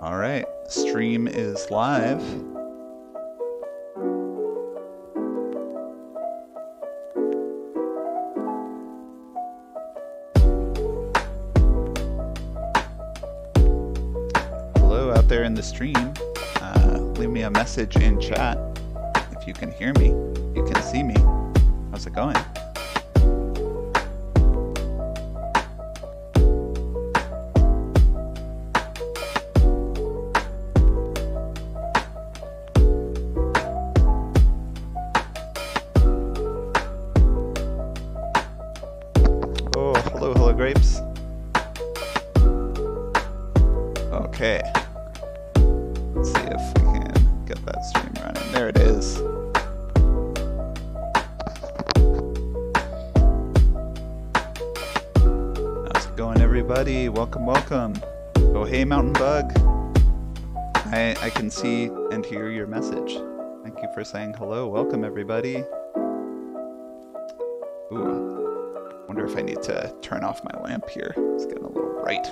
All right, stream is live. Hello out there in the stream. Leave me a message in chat if you can hear me, you can see me. How's it going? Grapes. Okay. Let's see if we can get that stream running. There it is. How's it going, everybody? Welcome, welcome. Oh, hey, Mountain Bug. I can see and hear your message. Thank you for saying hello. Welcome, everybody. Ooh. Wonder if I need to turn off my lamp here. It's getting a little bright.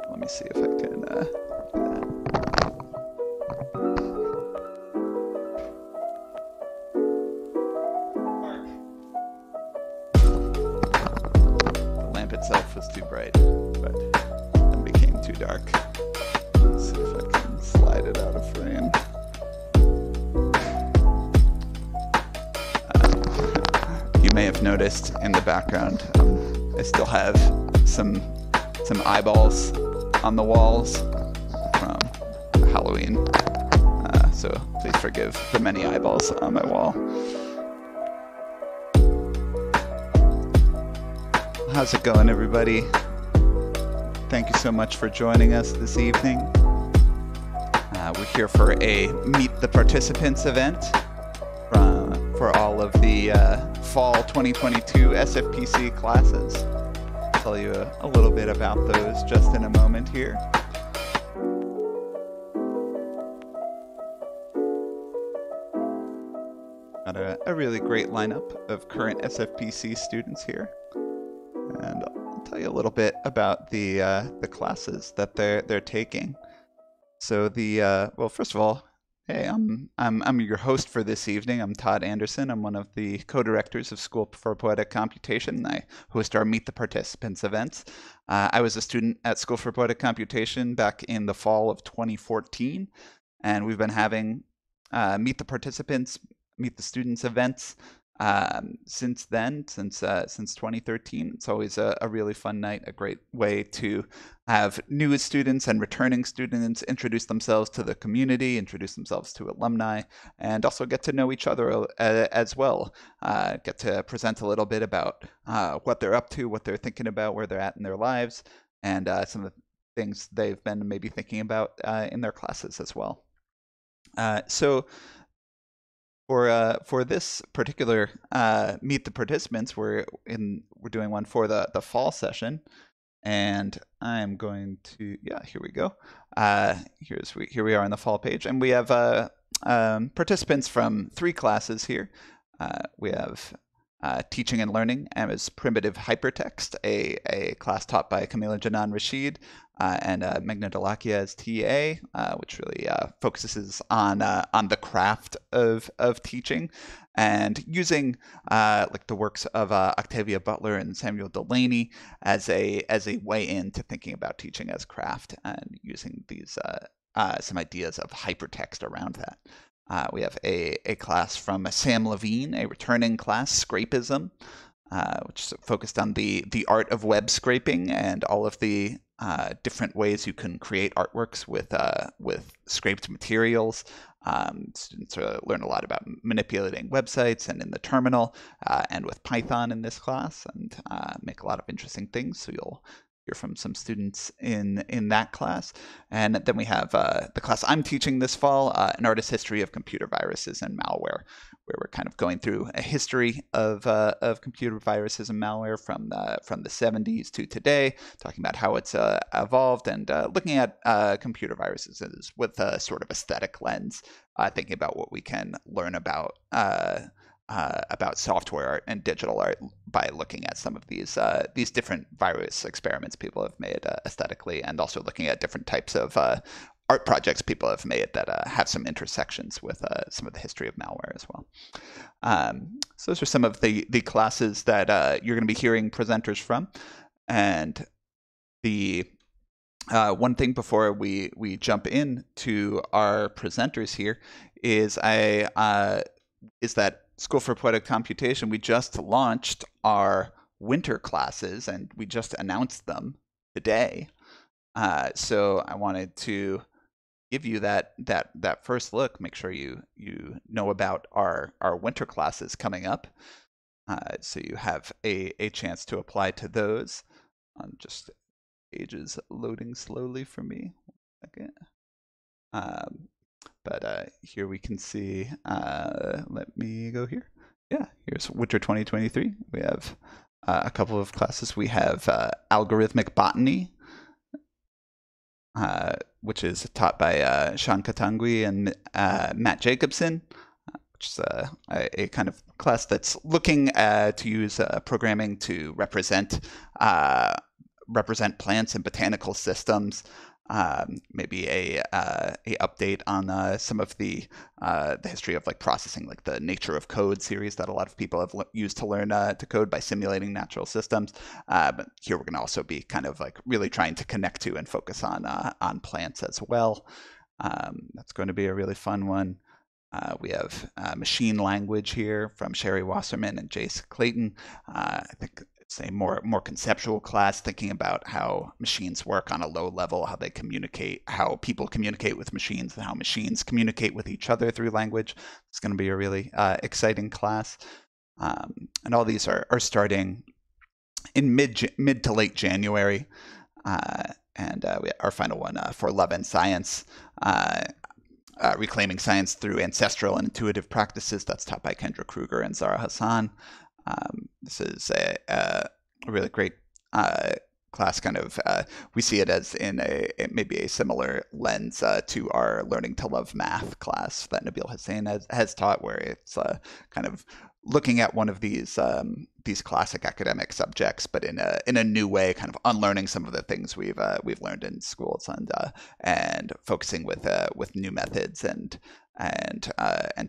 Let me see if I can do that. The lamp itself was too bright, but it became too dark. Let's see if I can slide it out of frame. You may have noticed in the background, I still have some eyeballs on the walls from Halloween, so please forgive the many eyeballs on my wall. How's it going, everybody? Thank you so much for joining us this evening. We're here for a Meet the Participants event for all of the fall 2022 SFPC classes. I'll tell you a little bit about those just in a moment here. Got a really great lineup of current SFPC students here, and I'll tell you a little bit about the classes that they're taking. So well, first of all, hey, I'm your host for this evening. I'm Todd Anderson. I'm one of the co-directors of School for Poetic Computation. I host our Meet the Participants events. I was a student at School for Poetic Computation back in the fall of 2014, and we've been having Meet the Participants, Meet the Students events since then, since 2013. It's always a really fun night, a great way to have new students and returning students introduce themselves to the community, introduce themselves to alumni, and also get to know each other as well. Get to present a little bit about what they're up to, what they're thinking about, where they're at in their lives, and some of the things they've been maybe thinking about in their classes as well. So for this particular Meet the Participants, we're doing one for the fall session, and I'm going to, yeah, here we go. Here we are on the fall page, and we have participants from 3 classes here. We have Teaching and Learning as Primitive Hypertext, a class taught by Camila Janan Rashid and Meghna Dalakia as TA, which really focuses on the craft of teaching and using like the works of Octavia Butler and Samuel Delaney as a way into thinking about teaching as craft, and using these some ideas of hypertext around that. We have a class from Sam Levine, a returning class, Scrapism, which is focused on the art of web scraping and all of the different ways you can create artworks with scraped materials. Students learn a lot about manipulating websites and in the terminal, and with Python in this class, and make a lot of interesting things. So you'll hear from some students in that class. And then we have the class I'm teaching this fall, An Artist's History of Computer Viruses and Malware, where we're kind of going through a history of computer viruses and malware from the 70s to today, talking about how it's evolved, and looking at computer viruses with a sort of aesthetic lens, thinking about what we can learn about about software art and digital art by looking at some of these different virus experiments people have made aesthetically, and also looking at different types of art projects people have made that have some intersections with some of the history of malware as well. So those are some of the classes that you're going to be hearing presenters from. And the one thing before we jump into our presenters here is that School for Poetic Computation, we just launched our winter classes and we just announced them today. So I wanted to give you that first look. Make sure you know about our winter classes coming up, so you have a chance to apply to those. Just pages loading slowly for me. 1 second. But here we can see. Let me go here. Yeah, here's winter 2023. We have a couple of classes. We have algorithmic botany, which is taught by Sean Katangui and Matt Jacobson, which is a kind of class that's looking to use programming to represent plants and botanical systems. Maybe a update on some of the history of like processing, like the Nature of Code series that a lot of people have used to learn to code by simulating natural systems. But here we're going to also be kind of like really trying to connect to and focus on plants as well. That's going to be a really fun one. We have machine language here from Sherry Wasserman and Jace Clayton. I think it's a more conceptual class, thinking about how machines work on a low level, how they communicate, how people communicate with machines, and how machines communicate with each other through language. It's going to be a really exciting class. And all these are starting in mid to late January. And our final one for Love and Science, Reclaiming Science Through Ancestral and Intuitive Practices. That's taught by Kendra Kruger and Zara Hassan. This is a really great class. Kind of, we see it as in maybe a similar lens to our Learning to Love Math class that Nabil Hussein has taught, where it's kind of looking at one of these classic academic subjects, but in a new way, kind of unlearning some of the things we've learned in schools, and focusing with new methods and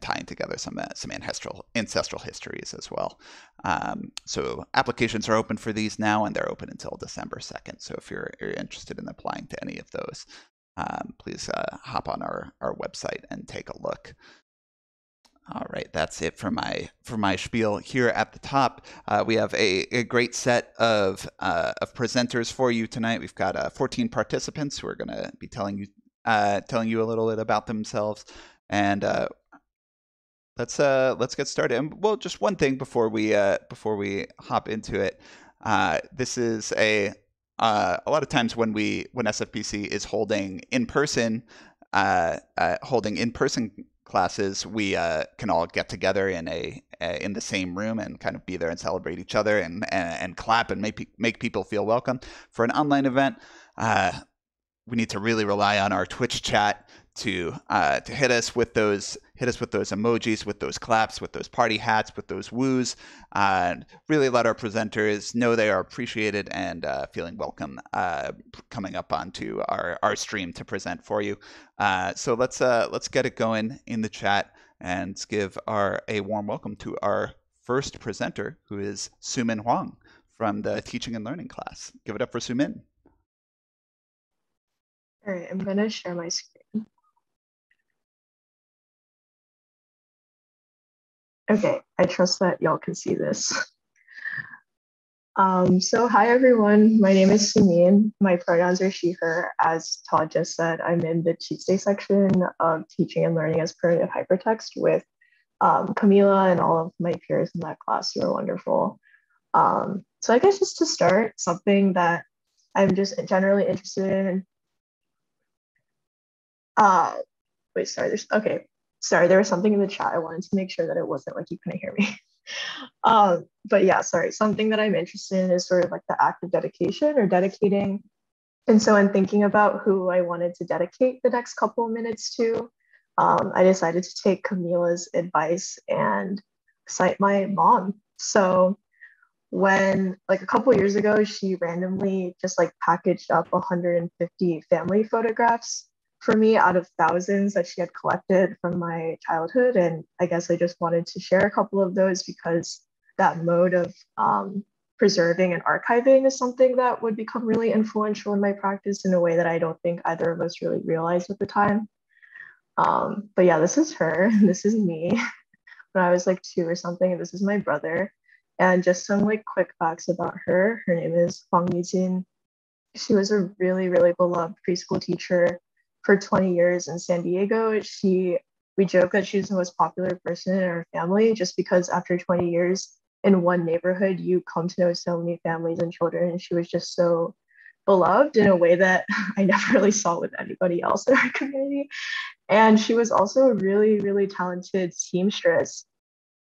tying together some ancestral histories as well. So applications are open for these now, and they're open until December 2nd. So if you're interested in applying to any of those, please hop on our website and take a look. All right, that's it for my spiel here at the top. We have a great set of presenters for you tonight. We've got 14 participants who are going to be telling you a little bit about themselves, and let's get started. And well, just one thing before we hop into it. This is a lot of times when SFPC is holding in person classes, we can all get together in the same room and kind of be there and celebrate each other and clap and make people feel welcome. For an online event, we need to really rely on our Twitch chat to hit us with those emojis, with those claps, with those party hats, with those woos, and really let our presenters know they are appreciated and feeling welcome coming up onto our stream to present for you. So let's get it going in the chat and give a warm welcome to our first presenter, who is Sumin Hwang from the Teaching and Learning class. Give it up for Sumin. All right, I'm going to share my screen. Okay, I trust that y'all can see this. So hi everyone, my name is Sumin. My pronouns are she, her. As Todd just said, I'm in the Tuesday section of Teaching and Learning as Primitive Hypertext with Camila and all of my peers in that class who are wonderful. So I guess just to start, something that I'm just generally interested in. Wait, sorry, sorry, there was something in the chat. I wanted to make sure that it wasn't like you couldn't hear me. But yeah, sorry, something that I'm interested in is sort of like the act of dedication or dedicating. And so in thinking about who I wanted to dedicate the next couple of minutes to, I decided to take Camila's advice and cite my mom. So when like a couple years ago, she randomly just like packaged up 150 family photographs for me out of thousands that she had collected from my childhood. And I guess I just wanted to share a couple of those because that mode of preserving and archiving is something that would become really influential in my practice in a way that I don't think either of us really realized at the time. But yeah, this is her. This is me when I was like 2 or something. And this is my brother. And just some like quick facts about her. Her name is Hwang Yijin. She was a really, really beloved preschool teacher for 20 years in San Diego. We joke that she's the most popular person in our family just because after 20 years in one neighborhood, you come to know so many families and children. And she was just so beloved in a way that I never really saw with anybody else in our community. And she was also a really, really talented seamstress.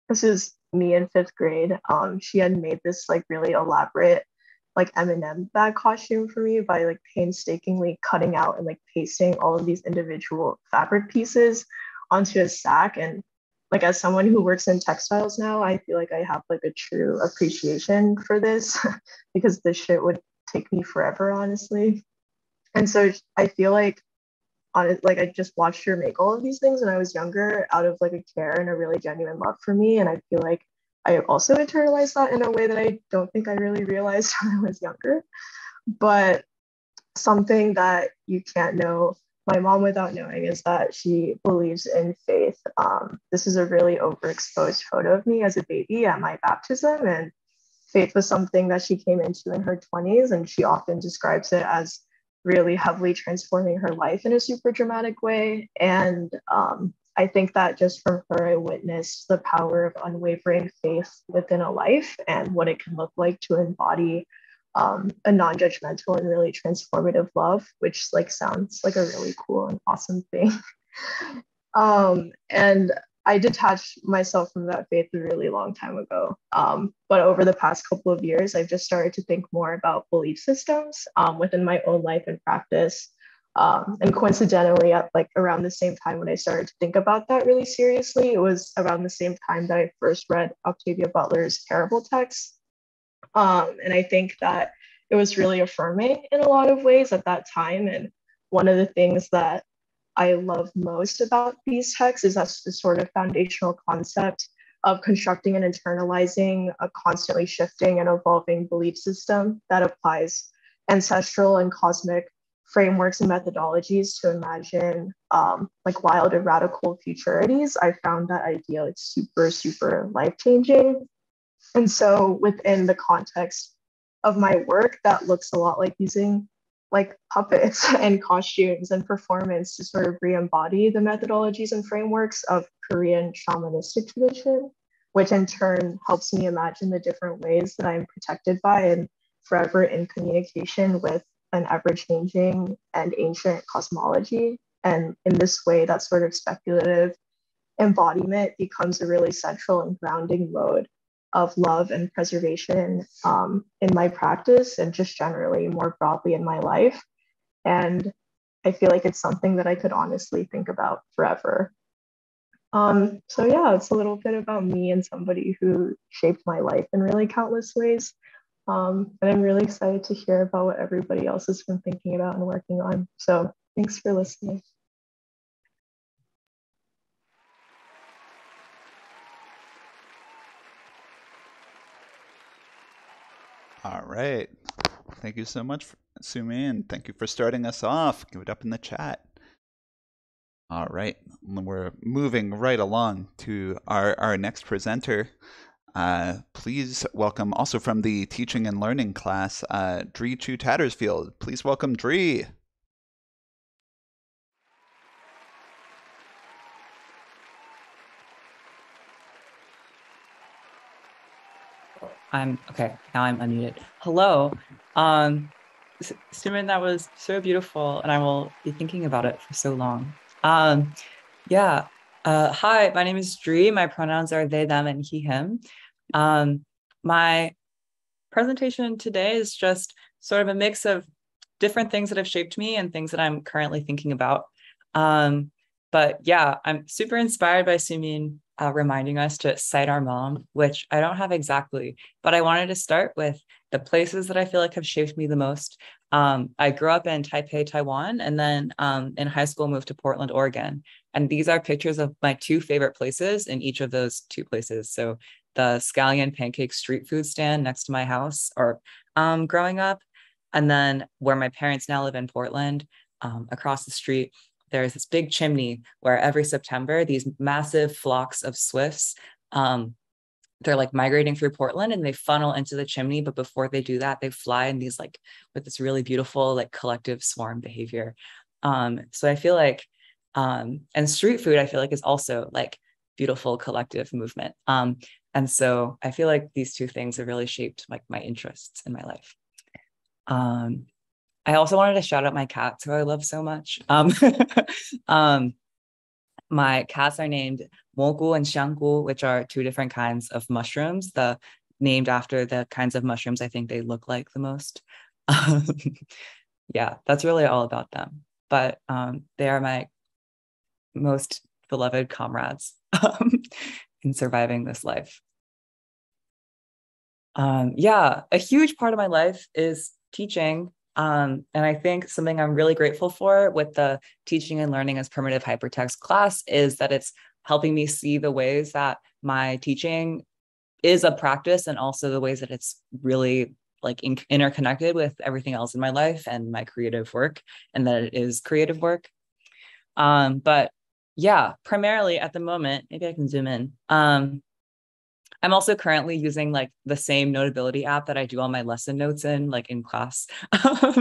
This is me in 5th grade. She had made this like really elaborate like M&M bag costume for me by like painstakingly cutting out and like pasting all of these individual fabric pieces onto a sack. And like as someone who works in textiles now, I feel like I have like a true appreciation for this because this shit would take me forever, honestly. And so I feel like on it, like I just watched her make all of these things when I was younger out of like a care and a really genuine love for me. And I feel like I also internalized that in a way that I don't think I really realized when I was younger. But something that you can't know my mom without knowing is that she believes in faith. This is a really overexposed photo of me as a baby at my baptism. And faith was something that she came into in her 20s. And she often describes it as really heavily transforming her life in a super dramatic way. And I think that just from her, I witnessed the power of unwavering faith within a life and what it can look like to embody a non-judgmental and really transformative love, which like sounds like a really cool and awesome thing. And I detached myself from that faith a really long time ago. But over the past couple of years, I've just started to think more about belief systems within my own life and practice. And coincidentally, at like around the same time when I started to think about that really seriously, it was around the same time that I first read Octavia Butler's Terrible Text. And I think that it was really affirming in a lot of ways at that time. And one of the things that I love most about these texts is that's the sort of foundational concept of constructing and internalizing a constantly shifting and evolving belief system that applies ancestral and cosmic frameworks and methodologies to imagine like wild and radical futurities. I found that idea like super, super life-changing. And so within the context of my work, that looks a lot like using like puppets and costumes and performance to sort of re-embody the methodologies and frameworks of Korean shamanistic tradition, which in turn helps me imagine the different ways that I'm protected by and forever in communication with an ever-changing and ancient cosmology. And in this way, that sort of speculative embodiment becomes a really central and grounding mode of love and preservation in my practice and just generally more broadly in my life. And I feel like it's something that I could honestly think about forever. So yeah, it's a little bit about me and somebody who shaped my life in really countless ways. And I'm really excited to hear about what everybody else has been thinking about and working on. So thanks for listening. All right. Thank you so much, Sumin. Thank you for starting us off. Give it up in the chat. All right. We're moving right along to our next presenter. Please welcome, also from the teaching and learning class, Dri Chiu Tattersfield. Please welcome Dri. I'm okay. Now I'm unmuted. Hello. Sumin, that was so beautiful, and I will be thinking about it for so long. Yeah. Hi, my name is Dri. My pronouns are they, them, and he, him. My presentation today is just sort of a mix of different things that have shaped me and things that I'm currently thinking about. But yeah, I'm super inspired by Sumin reminding us to cite our mom, which I don't have exactly, but I wanted to start with the places that I feel like have shaped me the most. I grew up in Taipei, Taiwan, and then in high school moved to Portland, Oregon. And these are pictures of my two favorite places in each of those two places. So the scallion pancake street food stand next to my house or growing up. And then where my parents now live in Portland, across the street, there's this big chimney where every September, these massive flocks of swifts, they're like migrating through Portland and they funnel into the chimney. But before they do that, they fly in these like with this really beautiful like collective swarm behavior. So I feel like, and street food, I feel like is also like beautiful collective movement. And so I feel like these two things have really shaped like my interests in my life. I also wanted to shout out my cats who I love so much. My cats are named Mogu and Xianggu, which are two different kinds of mushrooms, named after the kinds of mushrooms I think they look like the most. Yeah, that's really all about them. But they are my most beloved comrades in surviving this life. Yeah, a huge part of my life is teaching. And I think something I'm really grateful for with the teaching and learning as primitive hypertext class is that it's helping me see the ways that my teaching is a practice and also the ways that it's really like interconnected with everything else in my life and my creative work, and that it is creative work. But yeah, primarily at the moment, maybe I can zoom in. I'm also currently using like the same Notability app that I do all my lesson notes in, like in class.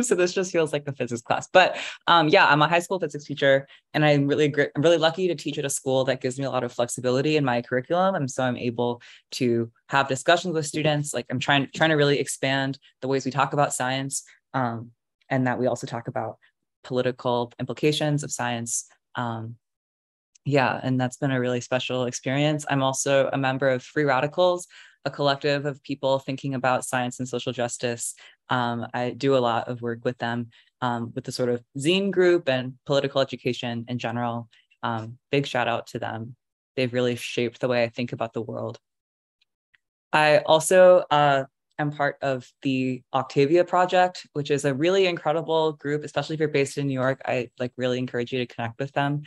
So this just feels like the physics class. But yeah, I'm a high school physics teacher, and I'm really lucky to teach at a school that gives me a lot of flexibility in my curriculum, and so I'm able to have discussions with students. Like I'm trying to really expand the ways we talk about science, and that we also talk about political implications of science. Yeah, and that's been a really special experience. I'm also a member of Free Radicals, a collective of people thinking about science and social justice. I do a lot of work with them, with the sort of zine group and political education in general. Big shout out to them. They've really shaped the way I think about the world. I also am part of the Octavia Project, which is a really incredible group, especially if you're based in New York. I like really encourage you to connect with them.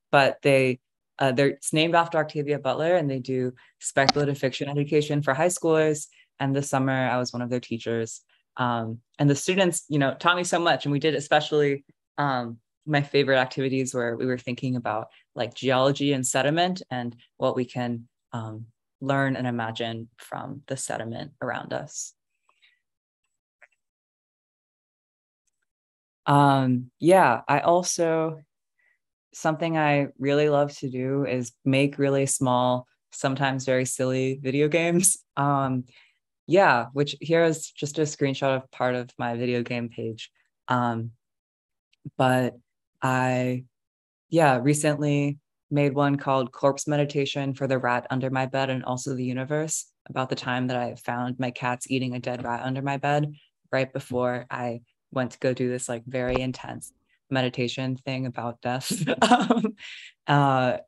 But it's named after Octavia Butler, and they do speculative fiction education for high schoolers. And this summer, I was one of their teachers. And the students, taught me so much. And we did especially my favorite activities where we were thinking about like geology and sediment and what we can learn and imagine from the sediment around us. Yeah, I also, something I really love to do is make really small, sometimes very silly video games. Yeah, which here is just a screenshot of part of my video game page. But I, recently made one called Corpse Meditation for the Rat Under My Bed and Also the Universe, about the time that I found my cats eating a dead rat under my bed right before I went to go do this like very intense meditation thing about death.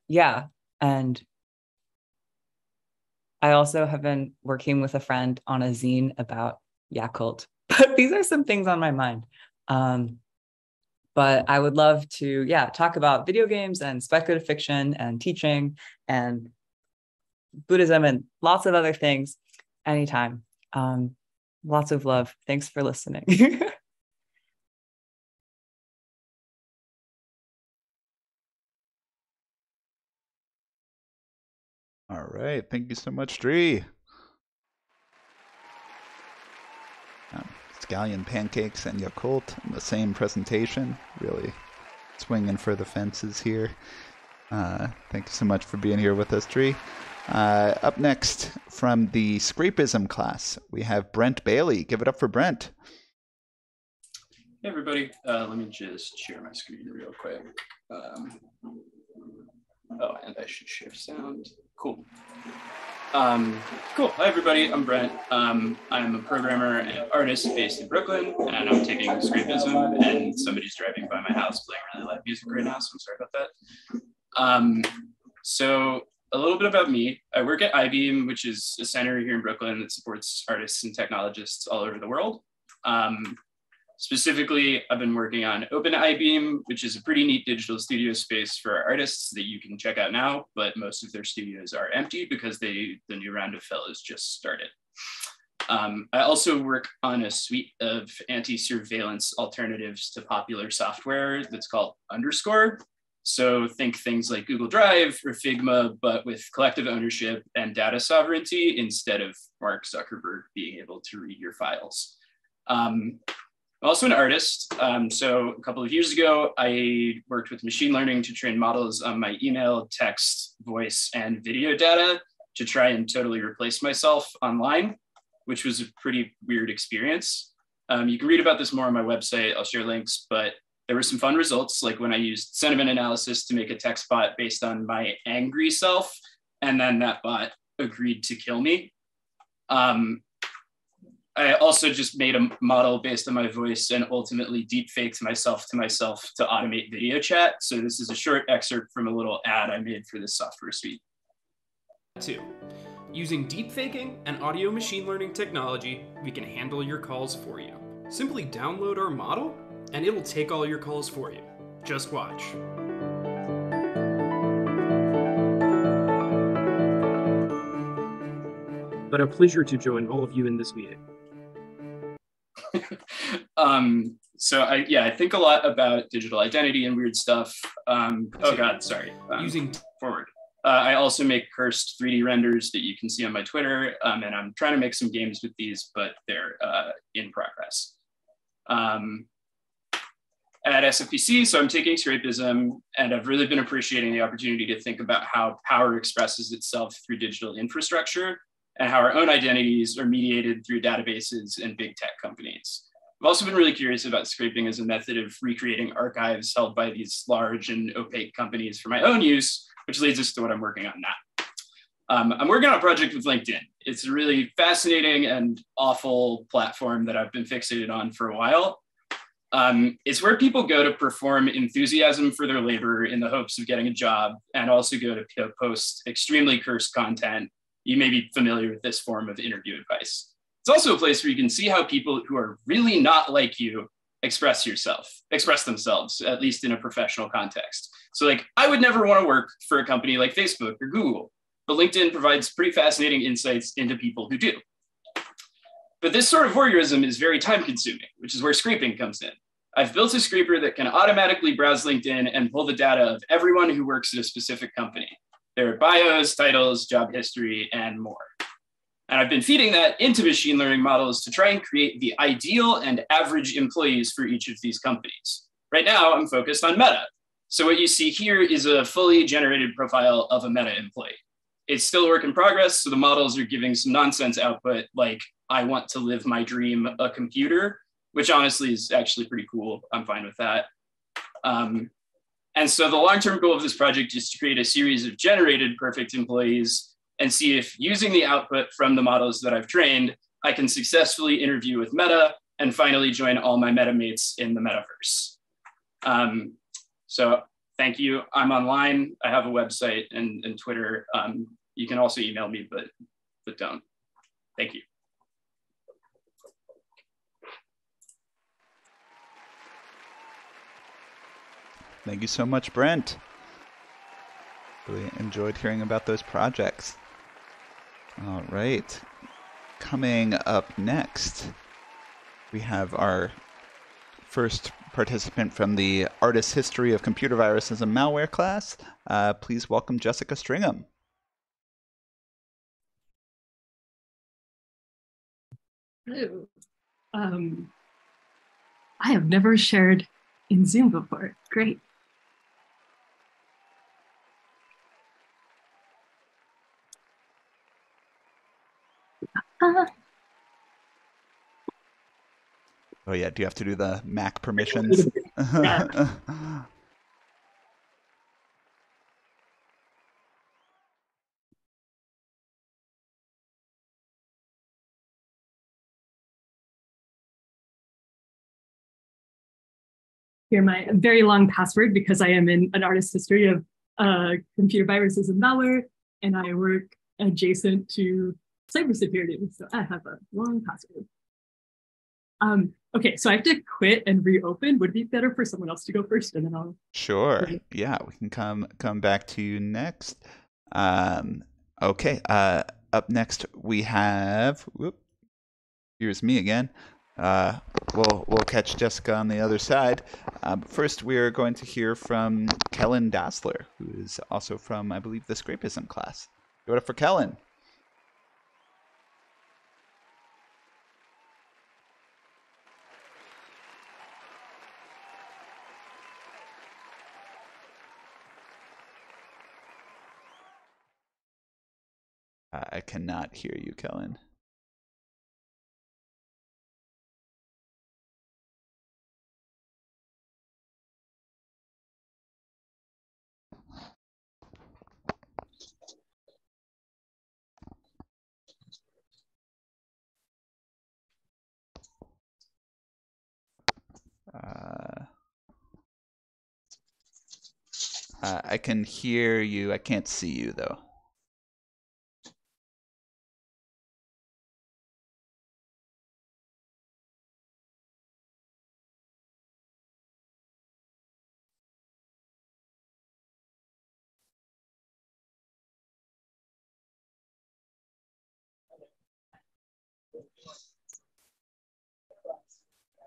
Yeah, and I also have been working with a friend on a zine about Yakult. But these are some things on my mind. But I would love to, talk about video games and speculative fiction and teaching and Buddhism and lots of other things anytime. Lots of love. Thanks for listening. All right. Thank you so much, Dri. Scallion pancakes and Yakult in the same presentation. Really swinging for the fences here. Thank you so much for being here with us, Dri. Up next from the Scrapism class, we have Brent Bailey. Give it up for Brent. Hey, everybody. Let me just share my screen real quick. Oh, and I should share sound. Cool. Cool. Hi, everybody. I'm Brent. I'm a programmer and artist based in Brooklyn, and I'm taking Scrapism, and somebody's driving by my house playing really loud music right now, so I'm sorry about that. So a little bit about me. I work at iBeam, which is a center here in Brooklyn that supports artists and technologists all over the world. Specifically, I've been working on Open iBeam, which is a pretty neat digital studio space for artists that you can check out now, but most of their studios are empty because the new round of fill has just started. I also work on a suite of anti-surveillance alternatives to popular software that's called Underscore. So think things like Google Drive or Figma, but with collective ownership and data sovereignty instead of Mark Zuckerberg being able to read your files. I'm also an artist. So a couple of years ago, I worked with machine learning to train models on my email, text, voice, and video data to try and totally replace myself online, which was a pretty weird experience. You can read about this more on my website. I'll share links, but there were some fun results, like when I used sentiment analysis to make a text bot based on my angry self, and then that bot agreed to kill me. I also just made a model based on my voice and ultimately deepfaked myself to automate video chat. So this is a short excerpt from a little ad I made for this software suite. 2. Using deepfaking and audio machine learning technology, we can handle your calls for you. Simply download our model, and it'll take all your calls for you. Just watch. But a pleasure to join all of you in this meeting. So I think a lot about digital identity and weird stuff. Using forward. I also make cursed 3D renders that you can see on my Twitter, and I'm trying to make some games with these, but they're in progress. At SFPC, so I'm taking Scrapism, and I've really been appreciating the opportunity to think about how power expresses itself through digital infrastructure and how our own identities are mediated through databases and big tech companies. I've also been really curious about scraping as a method of recreating archives held by these large and opaque companies for my own use, which leads us to what I'm working on now. I'm working on a project with LinkedIn. It's a really fascinating and awful platform that I've been fixated on for a while. It's where people go to perform enthusiasm for their labor in the hopes of getting a job, and also go to post extremely cursed content. You may be familiar with this form of interview advice. It's also a place where you can see how people who are really not like you express themselves, at least in a professional context. So like, I would never want to work for a company like Facebook or Google, but LinkedIn provides pretty fascinating insights into people who do. But this sort of voyeurism is very time consuming, which is where scraping comes in. I've built a scraper that can automatically browse LinkedIn and pull the data of everyone who works at a specific company, their bios, titles, job history, and more. And I've been feeding that into machine learning models to try and create the ideal and average employees for each of these companies. Right now, I'm focused on Meta. So what you see here is a fully generated profile of a Meta employee. It's still a work in progress, so the models are giving some nonsense output like, I want to live my dream, a computer, which honestly is actually pretty cool. I'm fine with that. And so the long-term goal of this project is to create a series of generated perfect employees and see if, using the output from the models that I've trained, I can successfully interview with Meta and finally join all my Meta mates in the metaverse. So thank you. I'm online. I have a website and Twitter. You can also email me, but don't. Thank you. Thank you so much, Brent. Really enjoyed hearing about those projects. All right. Coming up next, we have our first participant from the Artist History of Computer Viruses and Malware class. Please welcome Jessica Stringham. Hello. I have never shared in Zoom before. Great. Oh yeah, do you have to do the Mac permissions? Here, my very long password, because I am in an artist history of computer viruses and malware. and I work adjacent to cybersecurity, so I have a long password. Okay, so I have to quit and reopen. Would it be better for someone else to go first, and then I'll... Sure. Yeah, we can come back to you next. Okay. Up next we have. Here's me again. We'll catch Jessica on the other side. But first, we're going to hear from Kellen Dassler, who is also from, I believe, the Scrapism class. Give it up for Kellen. I cannot hear you, Kellen. I can hear you. I can't see you, though.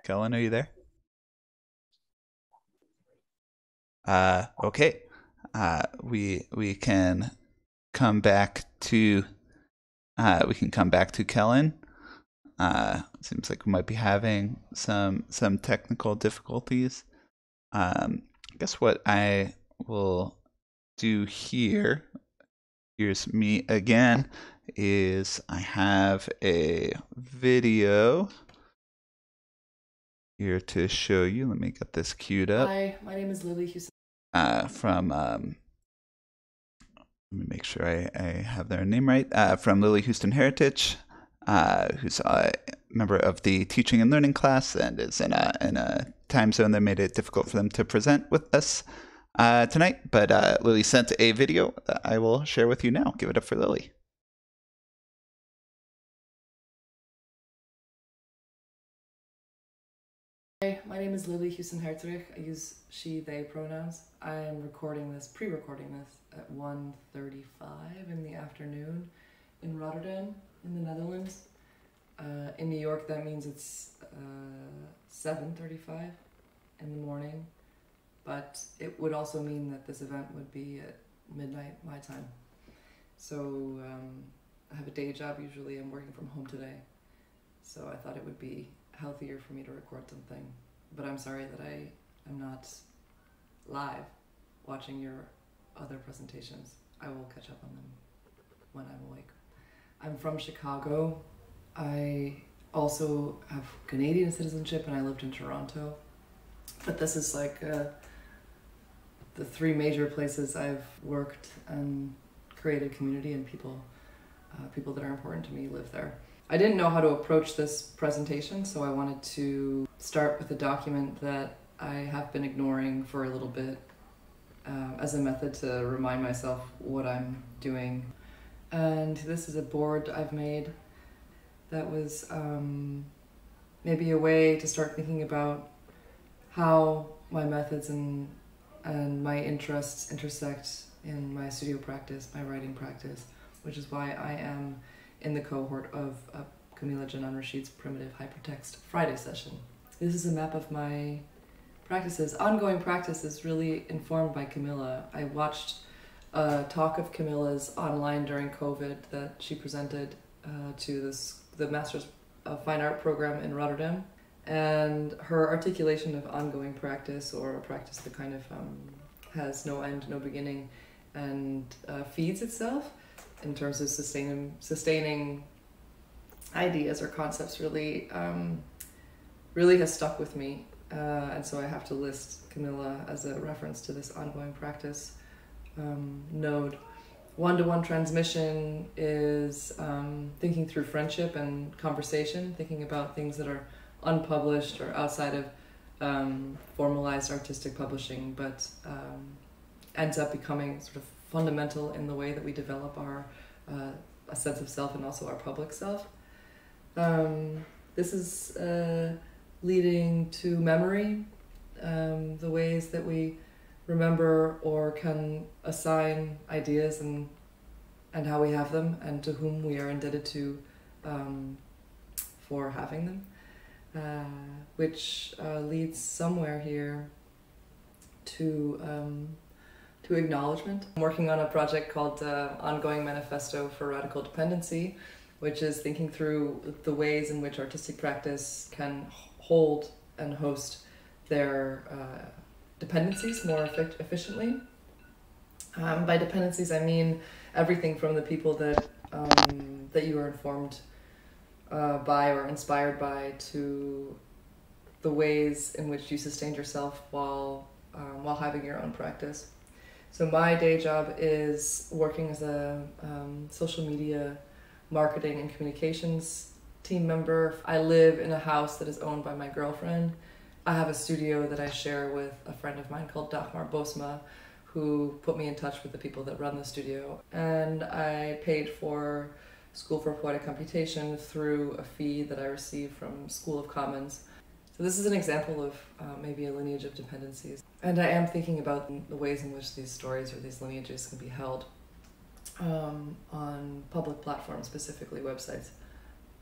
Kellen, are you there? Okay. We can come back to Kellen. Seems like we might be having some technical difficulties. I guess what I will do here's me again, is I have a video here to show you. Let me get this queued up. Hi, my name is Lily Huston. Let me make sure I have their name right. From Lily Huston-Herterich, who's a member of the teaching and learning class and is in a time zone that made it difficult for them to present with us tonight. But Lily sent a video that I will share with you now. Give it up for Lily. Hi, my name is Lily Huston-Herterich. I use she, they pronouns. I am pre-recording this at 1:35 in the afternoon in Rotterdam, in the Netherlands. In New York, that means it's 7:35 in the morning, but it would also mean that this event would be at midnight my time. So I have a day job. Usually I'm working from home today, so I thought it would be healthier for me to record something. But I'm sorry that I am not live watching your other presentations. I will catch up on them when I'm awake. I'm from Chicago. I also have Canadian citizenship and I lived in Toronto. But this is like the three major places I've worked and created community, and people that are important to me live there. I didn't know how to approach this presentation, so I wanted to start with a document that I have been ignoring for a little bit as a method to remind myself what I'm doing. And this is a board I've made that was maybe a way to start thinking about how my methods and my interests intersect in my studio practice, my writing practice, which is why I am in the cohort of Camila Janan Rashid's Primitive Hypertext Friday session. This is a map of my practices. Ongoing practice is really informed by Camila. I watched a talk of Camila's online during COVID that she presented to the Master's of Fine Art program in Rotterdam. And her articulation of ongoing practice, or a practice that kind of has no end, no beginning, and feeds itself in terms of sustaining ideas or concepts, really has stuck with me. And so I have to list Camila as a reference to this ongoing practice node. One-to-one transmission is thinking through friendship and conversation, thinking about things that are unpublished or outside of formalized artistic publishing, but ends up becoming sort of fundamental in the way that we develop our a sense of self and also our public self. This is leading to memory, the ways that we remember or can assign ideas and how we have them and to whom we are indebted to for having them, which leads somewhere here to acknowledgement. I'm working on a project called Ongoing Manifesto for Radical Dependency, which is thinking through the ways in which artistic practice can hold and host their dependencies more efficiently. By dependencies, I mean everything from the people that that you are informed by or inspired by to the ways in which you sustained yourself while having your own practice. So my day job is working as a social media marketing and communications team member. I live in a house that is owned by my girlfriend. I have a studio that I share with a friend of mine called Dagmar Bosma, who put me in touch with the people that run the studio. And I paid for School for Poetic Computation through a fee that I received from School of Commons. So this is an example of maybe a lineage of dependencies. And I am thinking about the ways in which these stories or these lineages can be held on public platforms, specifically websites.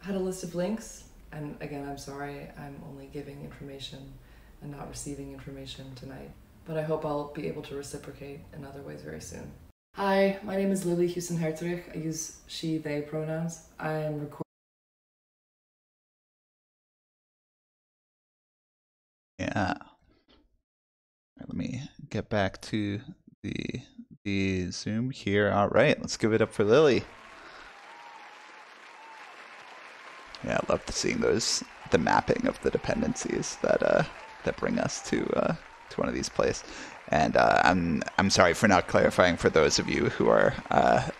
I had a list of links, and again, I'm sorry, I'm only giving information and not receiving information tonight. But I hope I'll be able to reciprocate in other ways very soon. Hi, my name is Lily Huston-Herterich. I use she, they pronouns. I am recording. Yeah. Let me get back to the Zoom here. All right, let's give it up for Lily. Yeah, I love seeing the mapping of the dependencies that bring us to one of these places. And I'm sorry for not clarifying for those of you who are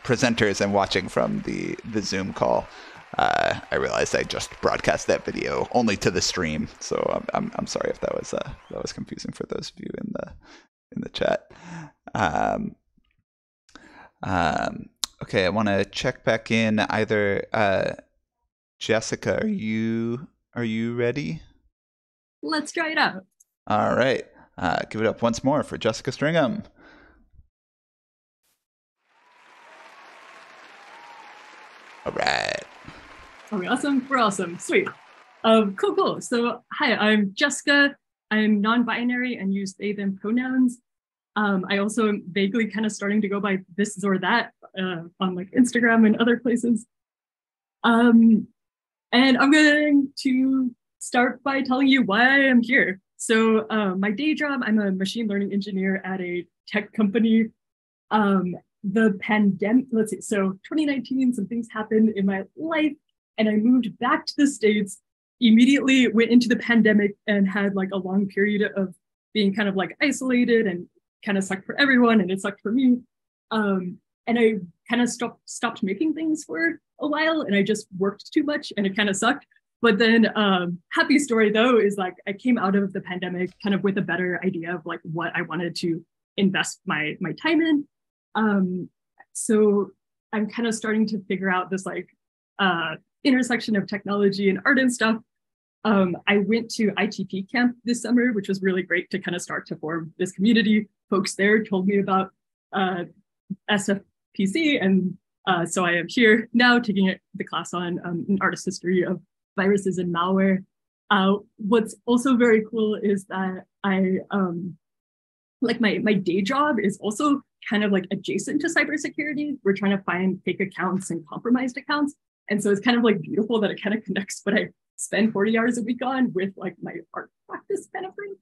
presenters and watching from the Zoom call. I realized I just broadcast that video only to the stream, so I'm sorry if that was confusing for those of you in the chat. Okay, I want to check back in. Either Jessica, are you ready? Let's try it out. All right, give it up once more for Jessica Stringham. All right. Are we awesome? We're awesome. Sweet. Cool. So, hi, I'm Jessica. I'm non-binary and use they, them pronouns. I also am vaguely kind of starting to go by this or that on like Instagram and other places. And I'm going to start by telling you why I am here. So my day job, I'm a machine learning engineer at a tech company. The pandemic, let's see, so 2019, some things happened in my life and I moved back to the States, immediately went into the pandemic and had like a long period of being kind of like isolated and kind of sucked for everyone and it sucked for me. And I kind of stopped making things for a while and I just worked too much and it kind of sucked. But then happy story though is like I came out of the pandemic kind of with a better idea of like what I wanted to invest my time in. So I'm kind of starting to figure out this like intersection of technology and art and stuff. I went to ITP camp this summer, which was really great to kind of start to form this community. Folks there told me about SFPC, and so I am here now taking the class on an artist history of viruses and malware. What's also very cool is that I like my day job is also kind of like adjacent to cybersecurity. We're trying to find fake accounts and compromised accounts. And so it's kind of like beautiful that it kind of connects what I spend 40 hours a week on with like my art practice kind of thing.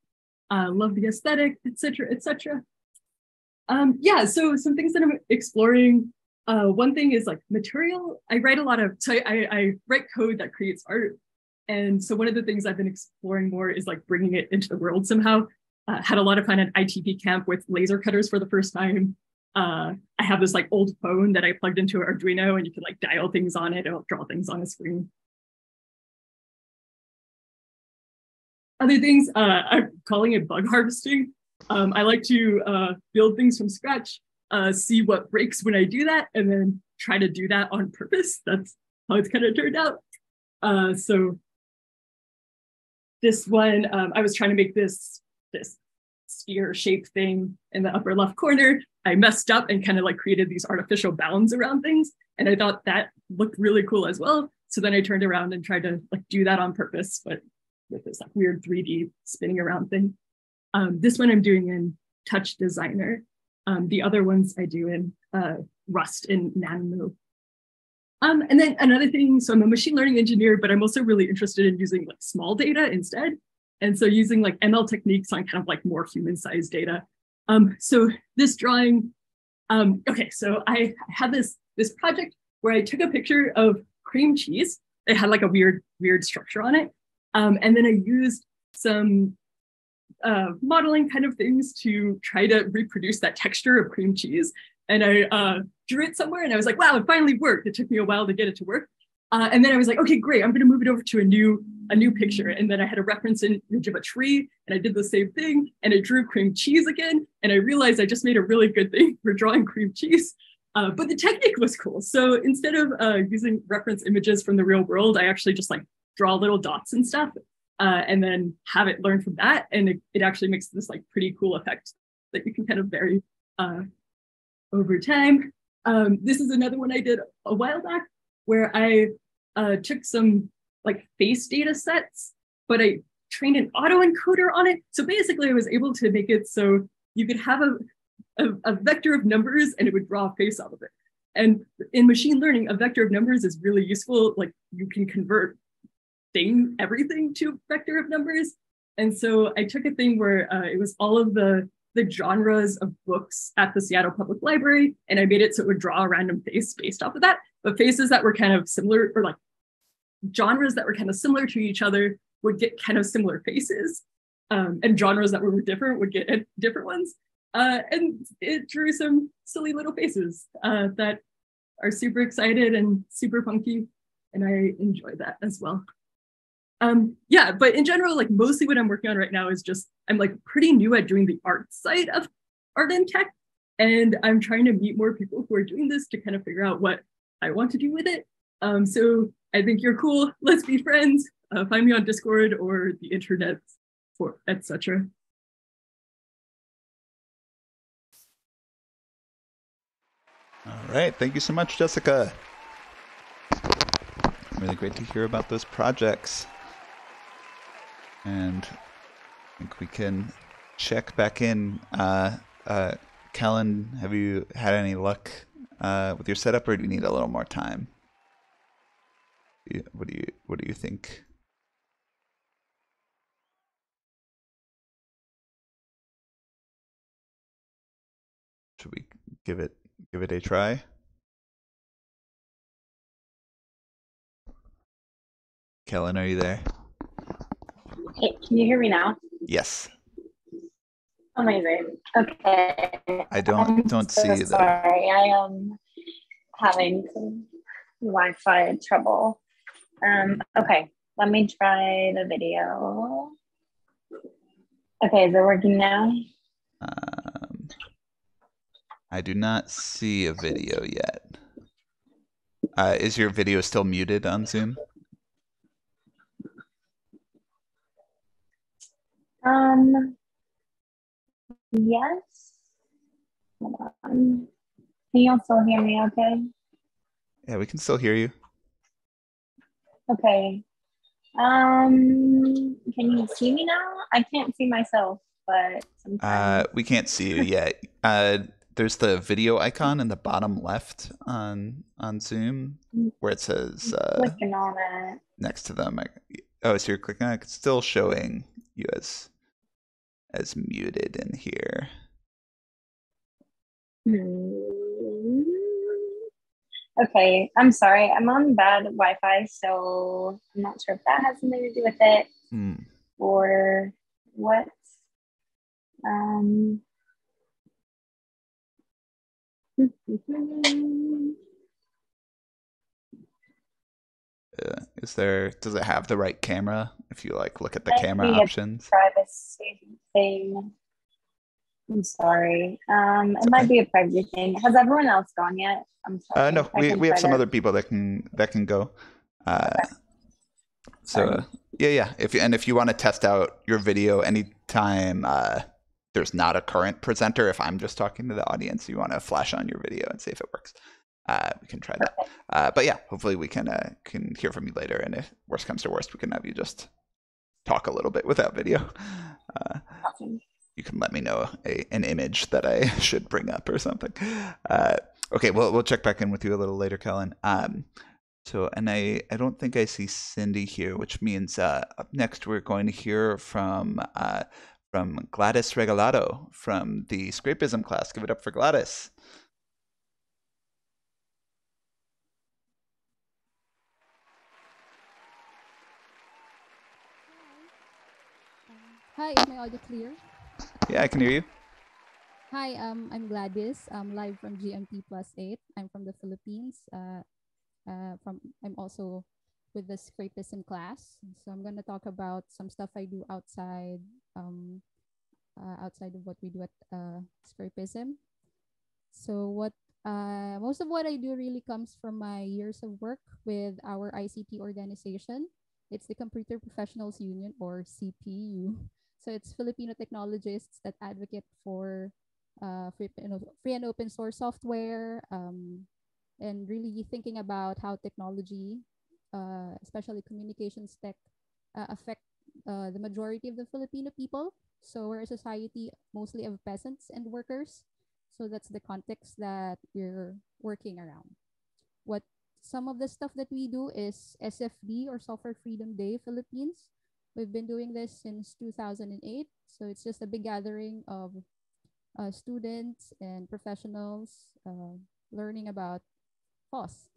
Love the aesthetic, et cetera, et cetera. Yeah, so some things that I'm exploring. One thing is like material. I write a lot of, so I write code that creates art. And so one of the things I've been exploring more is like bringing it into the world somehow. Had a lot of fun at ITP camp with laser cutters for the first time. I have this like old phone that I plugged into Arduino and you can like dial things on it. It'll draw things on a screen. Other things, I'm calling it bug harvesting. I like to build things from scratch. see what breaks when I do that, and then try to do that on purpose. That's how it's kind of turned out. So this one, I was trying to make this sphere shaped thing in the upper left corner. I messed up and kind of like created these artificial bounds around things. And I thought that looked really cool as well. So then I turned around and tried to like do that on purpose, but with this like weird 3D spinning around thing. This one I'm doing in Touch Designer. The other ones I do in Rust in Nano. And then another thing, so I'm a machine learning engineer, but I'm also really interested in using like small data instead. And so using like ML techniques on kind of like more human-sized data. So this drawing, okay, so I had this project where I took a picture of cream cheese. It had like a weird structure on it. And then I used some modeling kind of things to try to reproduce that texture of cream cheese. And I drew it somewhere and I was like, wow, it finally worked. It took me a while to get it to work. And then I was like, okay, great. I'm going to move it over to a new picture. And then I had a reference image of a tree and I did the same thing and I drew cream cheese again. And I realized I just made a really good thing for drawing cream cheese. But the technique was cool. So instead of using reference images from the real world, I actually just like draw little dots and stuff and then have it learn from that. And it actually makes this like pretty cool effect that you can kind of vary over time. This is another one I did a while back where I took some like face data sets, but I trained an autoencoder on it. So basically I was able to make it so you could have a vector of numbers and it would draw a face out of it. And in machine learning, a vector of numbers is really useful. Like you can convert everything to a vector of numbers. And so I took a thing where it was all of the genres of books at the Seattle Public Library, and I made it so it would draw a random face based off of that, but faces that were kind of similar, or like genres that were kind of similar to each other would get kind of similar faces, and genres that were different would get different ones. And it drew some silly little faces that are super excited and super funky, and I enjoy that as well. Yeah, but in general, like mostly what I'm working on right now is just, I'm like pretty new at doing the art side of art and tech. And I'm trying to meet more people who are doing this to kind of figure out what I want to do with it. So I think you're cool. Let's be friends. Find me on Discord or the internet, for etc. All right. Thank you so much, Jessica. Really great to hear about those projects. And I think we can check back in. Kellen, have you had any luck with your setup, or do you need a little more time? What do you think? Should we give it a try? Kellen, are you there? Hey, can you hear me now? Yes. Amazing. Okay. I don't see you. Sorry, I am having some Wi-Fi trouble. Okay, let me try the video. Okay, is it working now? I do not see a video yet. Is your video still muted on Zoom? Yes. Hold on. Can you also hear me okay? Yeah, we can still hear you. Okay. Can you see me now? I can't see myself, but sometimes... We can't see you yet. There's the video icon in the bottom left on Zoom where it says clicking on it. Next to them. Oh, so you're clicking on it. It's still showing you as muted in here. Okay, I'm sorry. I'm on bad Wi-Fi, so I'm not sure if that has something to do with it or what. Does it have the right camera? If you look at the camera options. Privacy thing. I'm sorry. It might be a privacy thing. Has everyone else gone yet? I'm sorry. No, we have some other people that can go. So yeah. If you want to test out your video anytime there's not a current presenter, if I'm just talking to the audience, you want to flash on your video and see if it works. We can try that. But yeah, hopefully we can hear from you later. And if worst comes to worst, we can have you just talk a little bit without video. Awesome. You can let me know an image that I should bring up or something. Okay, we'll check back in with you a little later, Kellen. So, and I don't think I see Cindy here, which means up next we're going to hear from Gladys Regalado from the Scrapism class. Give it up for Gladys. Hi, is my audio clear? Yeah, I can hear you. Hi, I'm Gladys. I'm live from GMT +8. I'm from the Philippines. I'm also with the Scrapism class. So I'm gonna talk about some stuff I do outside of what we do at Scrapism. So most of what I do really comes from my years of work with our ICT organization. It's the Computer Professionals Union, or CPU. So it's Filipino technologists that advocate for free and open source software, and really thinking about how technology, especially communications tech, affect the majority of the Filipino people. So we're a society mostly of peasants and workers. So that's the context that we're working around. Some of the stuff that we do is SFD, or Software Freedom Day Philippines. We've been doing this since 2008. So it's just a big gathering of students and professionals learning about FOSS.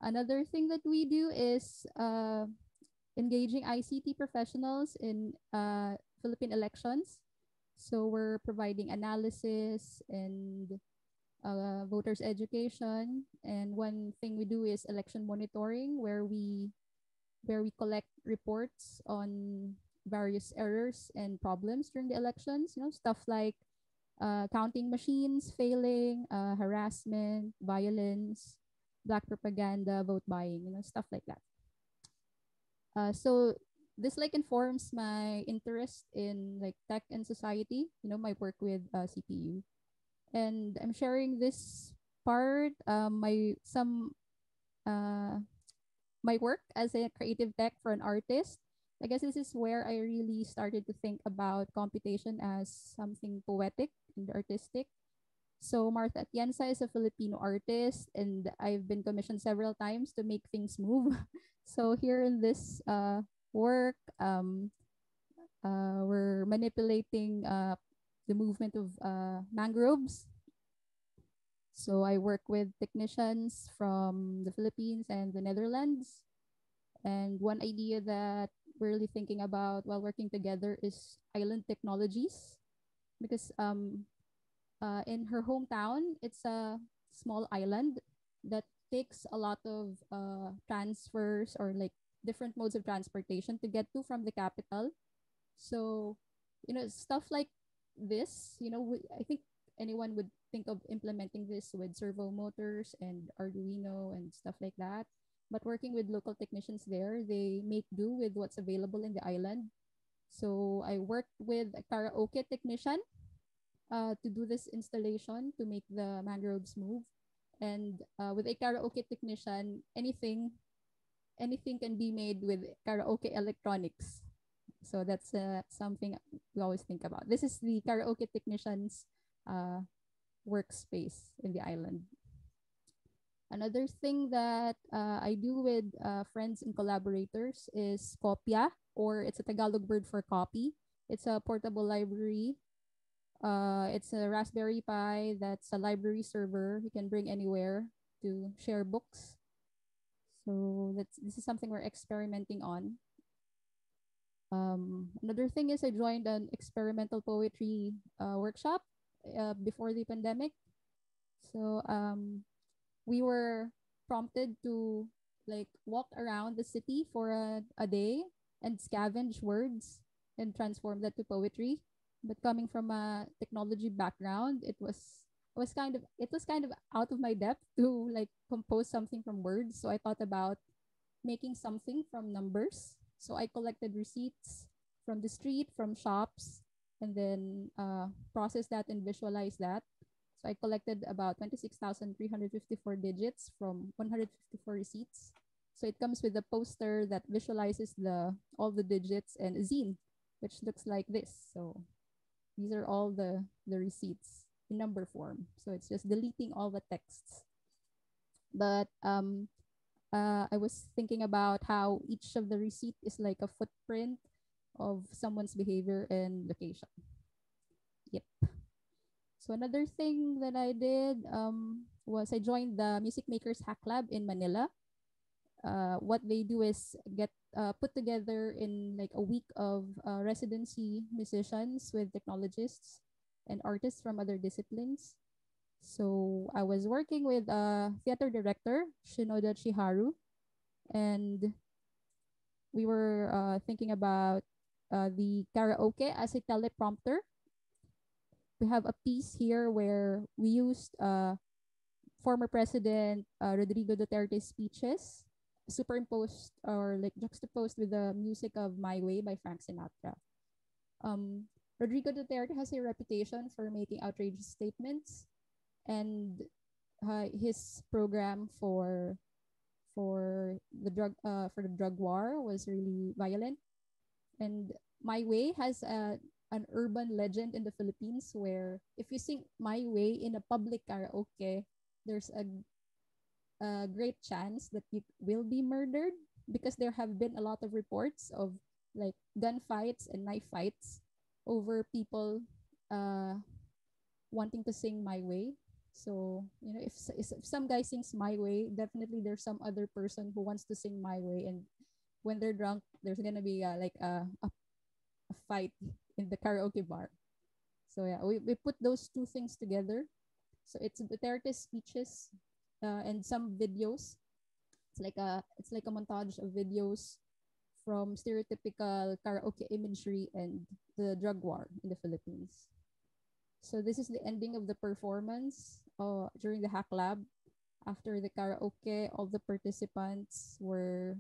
Another thing that we do is engaging ICT professionals in Philippine elections. So we're providing analysis and voters education, and one thing we do is election monitoring, where we collect reports on various errors and problems during the elections. Stuff like counting machines failing, harassment, violence, black propaganda, vote buying, stuff like that. So this informs my interest in tech and society, my work with CPU. And I'm sharing this part, my work as a creative tech for an artist. I guess this is where I really started to think about computation as something poetic and artistic. So Martha Atienza is a Filipino artist, and I've been commissioned several times to make things move. So here in this work, we're manipulating the movement of mangroves. So I work with technicians from the Philippines and the Netherlands. And one idea that we're really thinking about while working together is island technologies, because in her hometown, it's a small island that takes a lot of transfers, or different modes of transportation to get to from the capital. So, stuff like this, I think anyone would think of implementing this with servo motors and Arduino and stuff like that. But working with local technicians there, they make do with what's available in the island. So I worked with a karaoke technician to do this installation to make the mangroves move. And with a karaoke technician, anything can be made with karaoke electronics. So that's something we always think about. This is the karaoke technician's workspace in the island. Another thing that I do with friends and collaborators is Kopya, or it's a Tagalog word for copy. It's a portable library. It's a Raspberry Pi that's a library server you can bring anywhere to share books. So this is something we're experimenting on. Another thing is I joined an experimental poetry workshop before the pandemic. So we were prompted to walk around the city for a day and scavenge words and transform that to poetry. But coming from a technology background, it was kind of out of my depth to like compose something from words. So I thought about making something from numbers. So I collected receipts from the street, from shops, and then processed that and visualized that. So I collected about 26,354 digits from 154 receipts. So it comes with a poster that visualizes all the digits and a zine, which looks like this. So these are all the receipts in number form. So it's just deleting all the texts. But I was thinking about how each of the receipt is like a footprint of someone's behavior and location. Yep. So another thing that I did was I joined the Music Makers Hack Lab in Manila. What they do is get put together in like a week of residency musicians with technologists and artists from other disciplines. So I was working with a theater director, Shinoda Chiharu, and we were thinking about the karaoke as a teleprompter. We have a piece here where we used former President Rodrigo Duterte's speeches superimposed or like juxtaposed with the music of My Way by Frank Sinatra. Rodrigo Duterte has a reputation for making outrageous statements, and his program for the drug war was really violent. And My Way has an urban legend in the Philippines where if you sing My Way in a public karaoke, there's a great chance that you will be murdered, because there have been a lot of reports of like gunfights and knife fights over people wanting to sing My Way. So, you know, if some guy sings My Way, definitely there's some other person who wants to sing My Way. And when they're drunk, there's going to be a fight in the karaoke bar. So, yeah, we put those two things together. So it's Duterte's speeches and some videos. It's like a montage of videos from stereotypical karaoke imagery and the drug war in the Philippines. So this is the ending of the performance during the hack lab. After the karaoke, all the participants were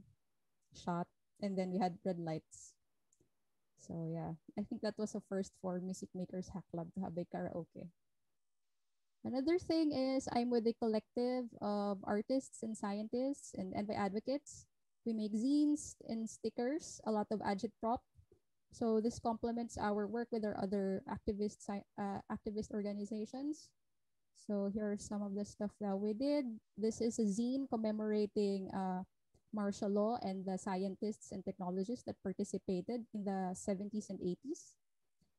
shot, and then we had red lights. So yeah, I think that was a first for Music Makers Hack Lab to have a karaoke. Another thing is I'm with a collective of artists and scientists and envy advocates. We make zines and stickers, a lot of agitprop. So this complements our work with our other activist organizations. So here are some of the stuff that we did. This is a zine commemorating martial law and the scientists and technologists that participated in the 70s and 80s.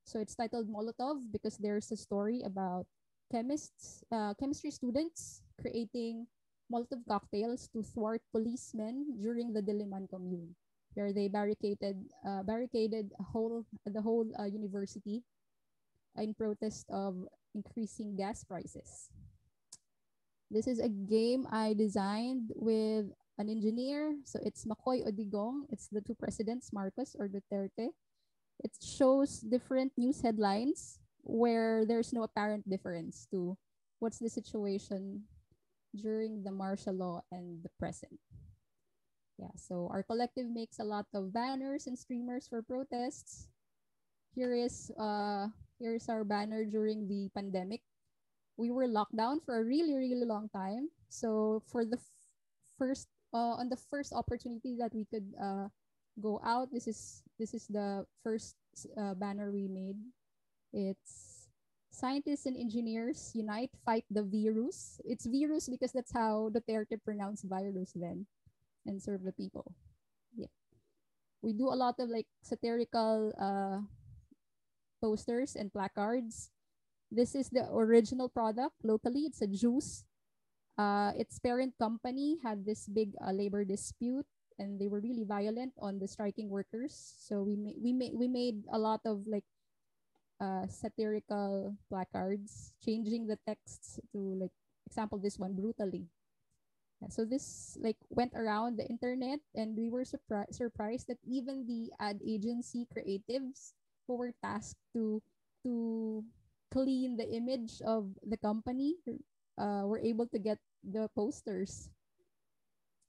So it's titled Molotov because there's a story about chemistry students creating Molotov cocktails to thwart policemen during the Diliman Commune, where they barricaded the whole university in protest of increasing gas prices. This is a game I designed with an engineer. So it's Makoy Odigong. It's the two presidents, Marcos or Duterte. It shows different news headlines where there's no apparent difference to what's the situation during the martial law and the present. Yeah, so our collective makes a lot of banners and streamers for protests. Here's our banner during the pandemic. We were locked down for a really, really long time. So for the on the first opportunity that we could go out, this is the first banner we made. It's scientists and engineers unite, fight the virus. It's virus because that's how Duterte pronounced virus then, and serve the people. Yeah. We do a lot of like satirical posters and placards. This is the original product locally. It's a juice. Its parent company had this big labor dispute, and they were really violent on the striking workers. So we made a lot of like satirical placards, changing the texts to like example this one brutally. Yeah, so this like went around the internet, and we were surprised that even the ad agency creatives who were tasked to to clean the image of the company, were able to get the posters.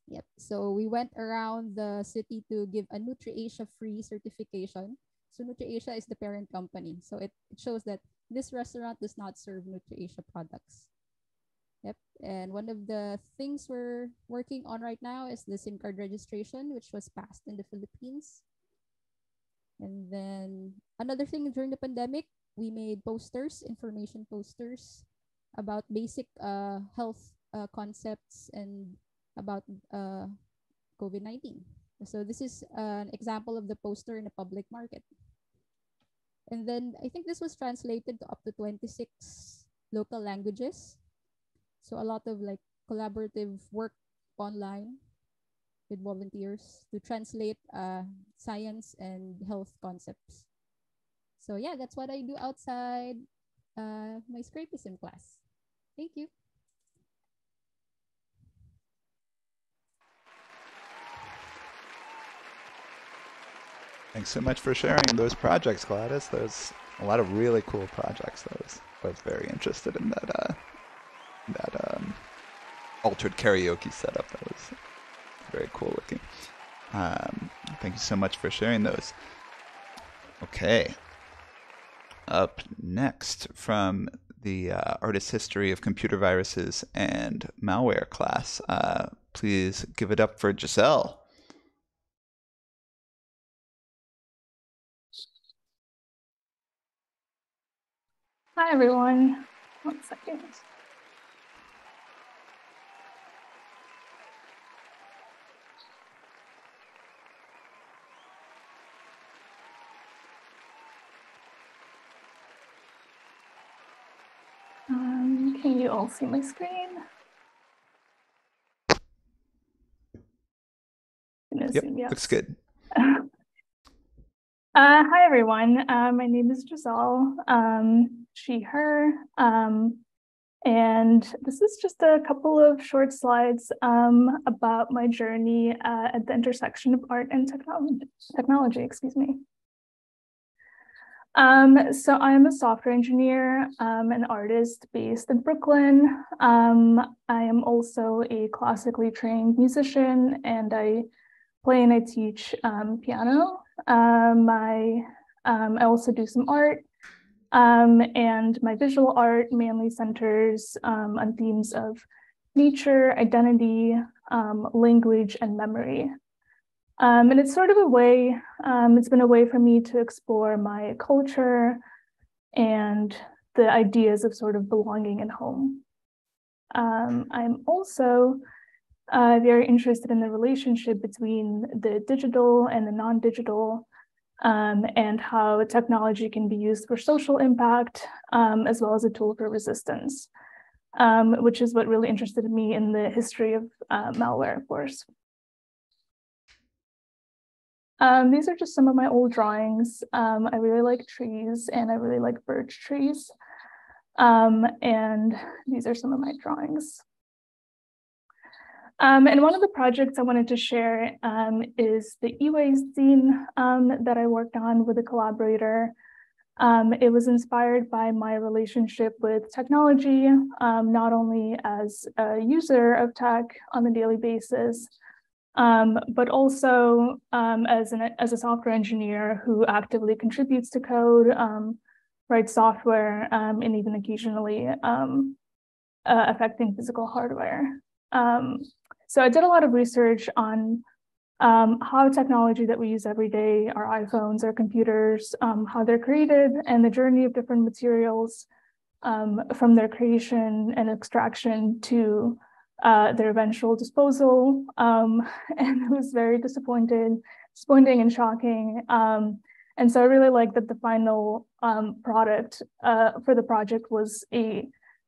Yep. So we went around the city to give a NutriAsia free certification. So NutriAsia is the parent company. So it shows that this restaurant does not serve NutriAsia products. Yep. And one of the things we're working on right now is the SIM card registration, which was passed in the Philippines. And then another thing during the pandemic, we made posters, information posters about basic health concepts and about COVID-19. So this is an example of the poster in a public market. And then I think this was translated to up to 26 local languages. So a lot of like collaborative work online with volunteers to translate science and health concepts. So yeah, that's what I do outside my Scrapism class. Thank you. Thanks so much for sharing those projects, Gladys. There's a lot of really cool projects. I was both very interested in that altered karaoke setup. That was very cool looking. Thank you so much for sharing those. Okay. Up next from the Artist History of Computer Viruses and Malware class, please give it up for Giselle. Hi, everyone. 1 second. Can you all see my screen? Yep, yes. looks good. Hi, everyone. My name is Guzal, she, her, and this is just a couple of short slides about my journey at the intersection of art and technology, excuse me. So I'm a software engineer, an artist based in Brooklyn. I am also a classically trained musician, and I play and I teach piano. I also do some art, and my visual art mainly centers on themes of nature, identity, language, and memory. And it's sort of a way, it's been a way for me to explore my culture and the ideas of sort of belonging and home. I'm also very interested in the relationship between the digital and the non-digital, and how technology can be used for social impact, as well as a tool for resistance, which is what really interested me in the history of malware, of course. These are just some of my old drawings. I really like trees, and I really like birch trees. And these are some of my drawings. And one of the projects I wanted to share is the e-waste zine that I worked on with a collaborator. It was inspired by my relationship with technology, not only as a user of tech on a daily basis, but also as a software engineer who actively contributes to code, writes software, and even occasionally affecting physical hardware. So I did a lot of research on how technology that we use every day, our iPhones, our computers, how they're created, and the journey of different materials from their creation and extraction to their eventual disposal. And it was very disappointing and shocking. And so I really like that the final product for the project was a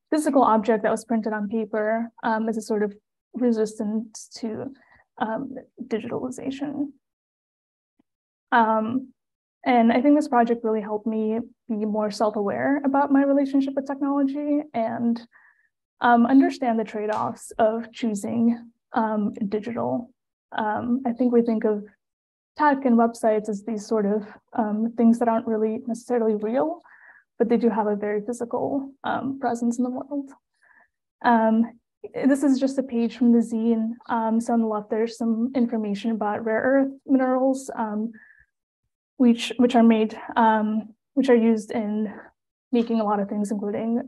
physical object that was printed on paper as a sort of resistance to digitalization. And I think this project really helped me be more self-aware about my relationship with technology and understand the trade-offs of choosing digital. I think we think of tech and websites as these sort of things that aren't really necessarily real, but they do have a very physical presence in the world. This is just a page from the zine. So on the left, there's some information about rare earth minerals, which are used in making a lot of things, including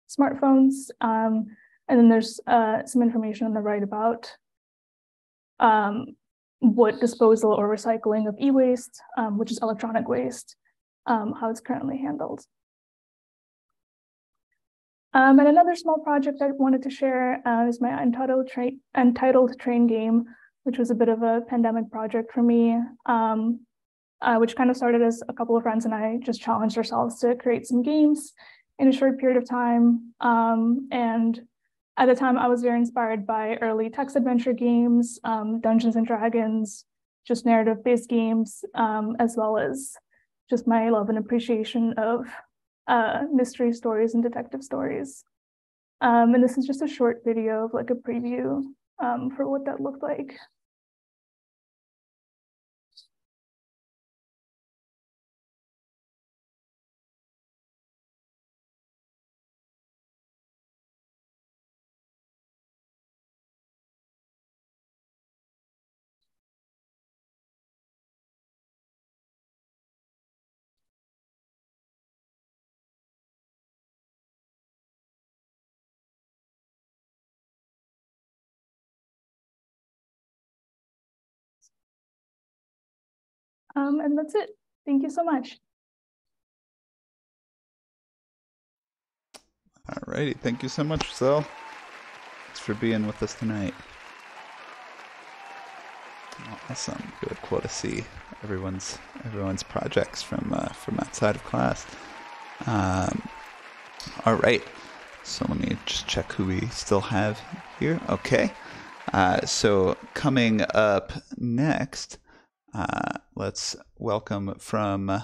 smartphones. And then there's some information on the right about what disposal or recycling of e-waste, which is electronic waste, how it's currently handled. And another small project I wanted to share is my Untitled Train game, which was a bit of a pandemic project for me, which kind of started as a couple of friends and I just challenged ourselves to create some games in a short period of time. And at the time, I was very inspired by early text adventure games, Dungeons and Dragons, just narrative-based games, as well as just my love and appreciation of mystery stories and detective stories. And this is just a short video of like a preview for what that looked like. And that's it. Thank you so much. All righty. Thank you so much, Guzal. Thanks for being with us tonight. Awesome. Really cool to see everyone's projects from outside of class. All right. So let me just check who we still have here. Okay. So coming up next, let's welcome from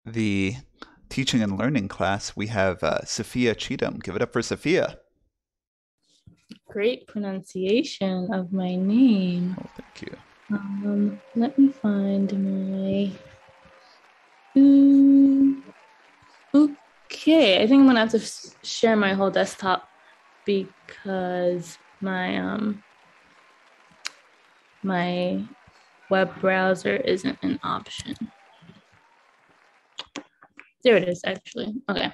the teaching and learning class, we have Safiyah Cheatem. Give it up for Safiyah. Great pronunciation of my name. Oh, thank you. Let me find my... Okay, I think I'm gonna have to share my whole desktop because my my web browser isn't an option. There it is, actually. Okay,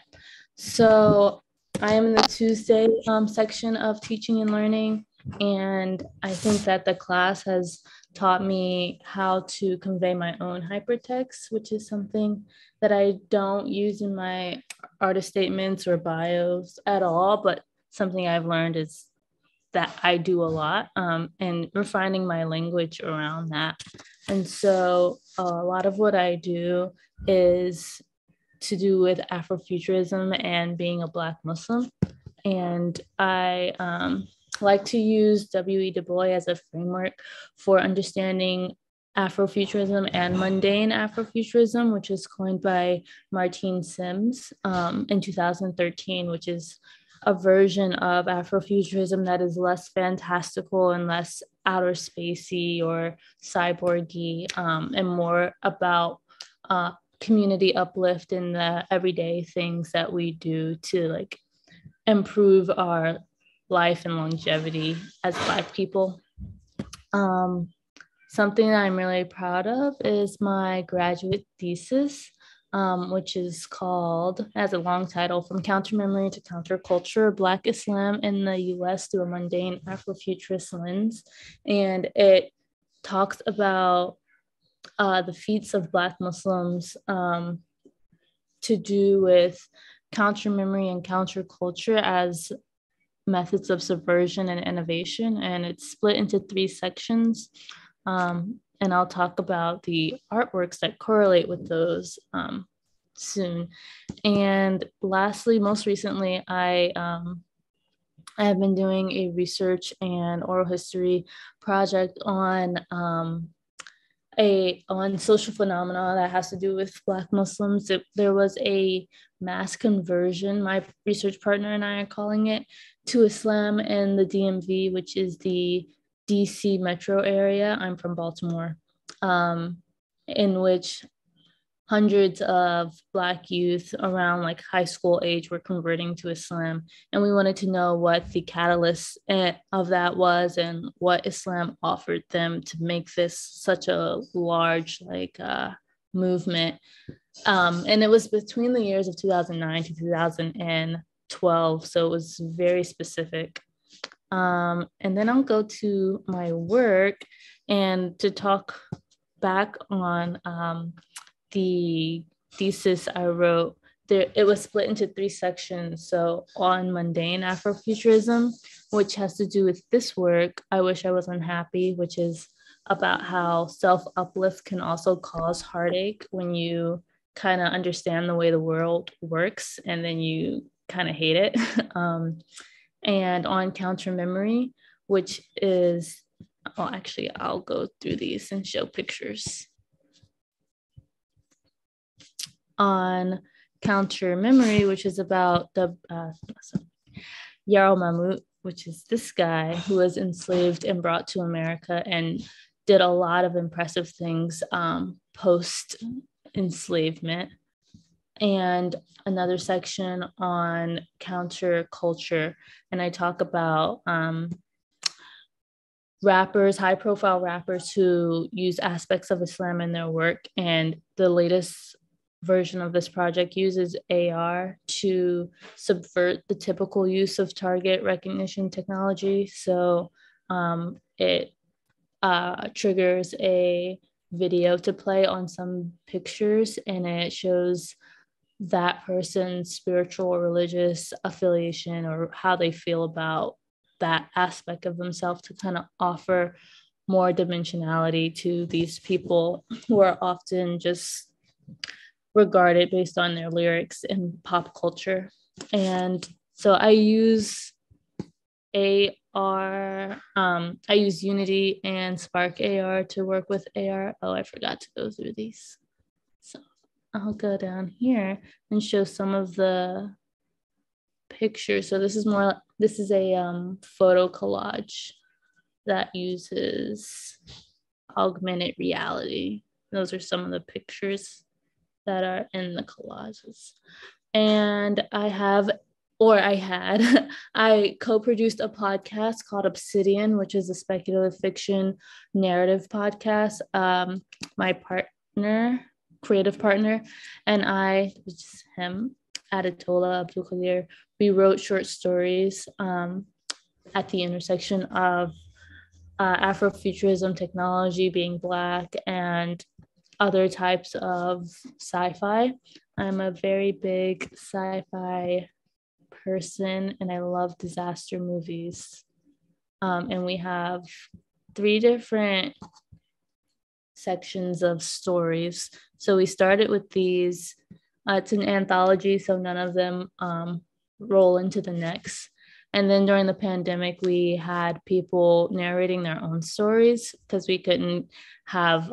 so I am in the Tuesday section of teaching and learning, and I think that the class has taught me how to convey my own hypertext, which is something that I don't use in my artist statements or bios at all, but something I've learned is that I do a lot, and refining my language around that. And so a lot of what I do is to do with Afrofuturism and being a Black Muslim. And I like to use W.E. Du Bois as a framework for understanding Afrofuturism and mundane Afrofuturism, which was coined by Martine Sims in 2013, which is a version of Afrofuturism that is less fantastical and less outer spacey or cyborgy, and more about community uplift in the everyday things that we do to like improve our life and longevity as Black people. Something that I'm really proud of is my graduate thesis, which is called, has a long title, From Counter-Memory to Counterculture, Black Islam in the US Through a Mundane Afrofuturist Lens. And it talks about the feats of Black Muslims to do with counter-memory and counterculture as methods of subversion and innovation. And it's split into 3 sections. And I'll talk about the artworks that correlate with those soon. And lastly, most recently, I have been doing a research and oral history project on social phenomena that has to do with Black Muslims. There was a mass conversion, my research partner and I are calling it, to Islam in the DMV, which is the DC metro area. I'm from Baltimore, in which hundreds of Black youth around like high school age were converting to Islam. And we wanted to know what the catalyst of that was and what Islam offered them to make this such a large movement. And it was between the years of 2009 to 2012. So it was very specific. And then I'll go to my work and to talk back on the thesis I wrote. It was split into 3 sections. So on mundane Afrofuturism, which has to do with this work, I Wish I Was Unhappy, which is about how self-uplift can also cause heartache when you kind of understand the way the world works and then you kind of hate it. And on counter memory, which is, actually, I'll go through these and show pictures. On counter memory, which is about the Yarrow Mammoet, which is this guy who was enslaved and brought to America and did a lot of impressive things post enslavement. And another section on counterculture. And I talk about rappers, high profile rappers who use aspects of Islam in their work. And the latest version of this project uses AR to subvert the typical use of target recognition technology. So it triggers a video to play on some pictures, and it shows that person's spiritual or religious affiliation or how they feel about that aspect of themselves to kind of offer more dimensionality to these people who are often just regarded based on their lyrics in pop culture. And so I use AR, I use Unity and Spark AR to work with AR. Oh, I forgot to go through these. So I'll go down here and show some of the pictures. So this is a photo collage that uses augmented reality. Those are some of the pictures that are in the collages. And I co-produced a podcast called Obsidian, which is a speculative fiction narrative podcast. My creative partner, and I, which is him, Adetola Abdul Qadir, we wrote short stories at the intersection of Afrofuturism, technology, being Black, and other types of sci-fi. I'm a very big sci-fi person and I love disaster movies. And we have 3 different sections of stories. So we started with these, it's an anthology, so none of them roll into the next. And then during the pandemic, we had people narrating their own stories because we couldn't have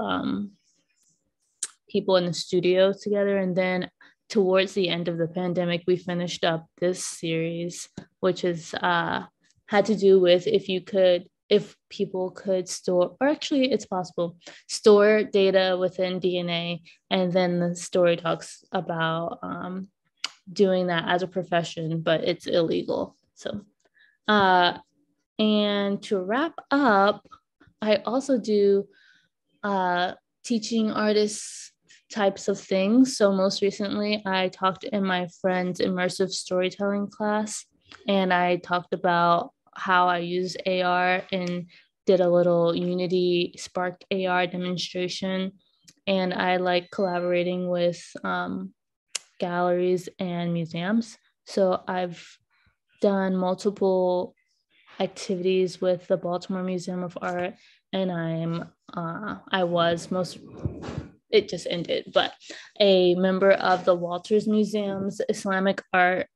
people in the studio together. And then towards the end of the pandemic, we finished up this series, which is had to do with if people could store, or actually it's possible, store data within DNA. And then the story talks about doing that as a profession, but it's illegal. So, and to wrap up, I also do teaching artists types of things. So most recently, I talked in my friend's immersive storytelling class, and I talked about how I use AR and did a little Unity Spark AR demonstration. And I like collaborating with galleries and museums. So I've done multiple activities with the Baltimore Museum of Art, and it just ended, but a member of the Walters Museum's Islamic Art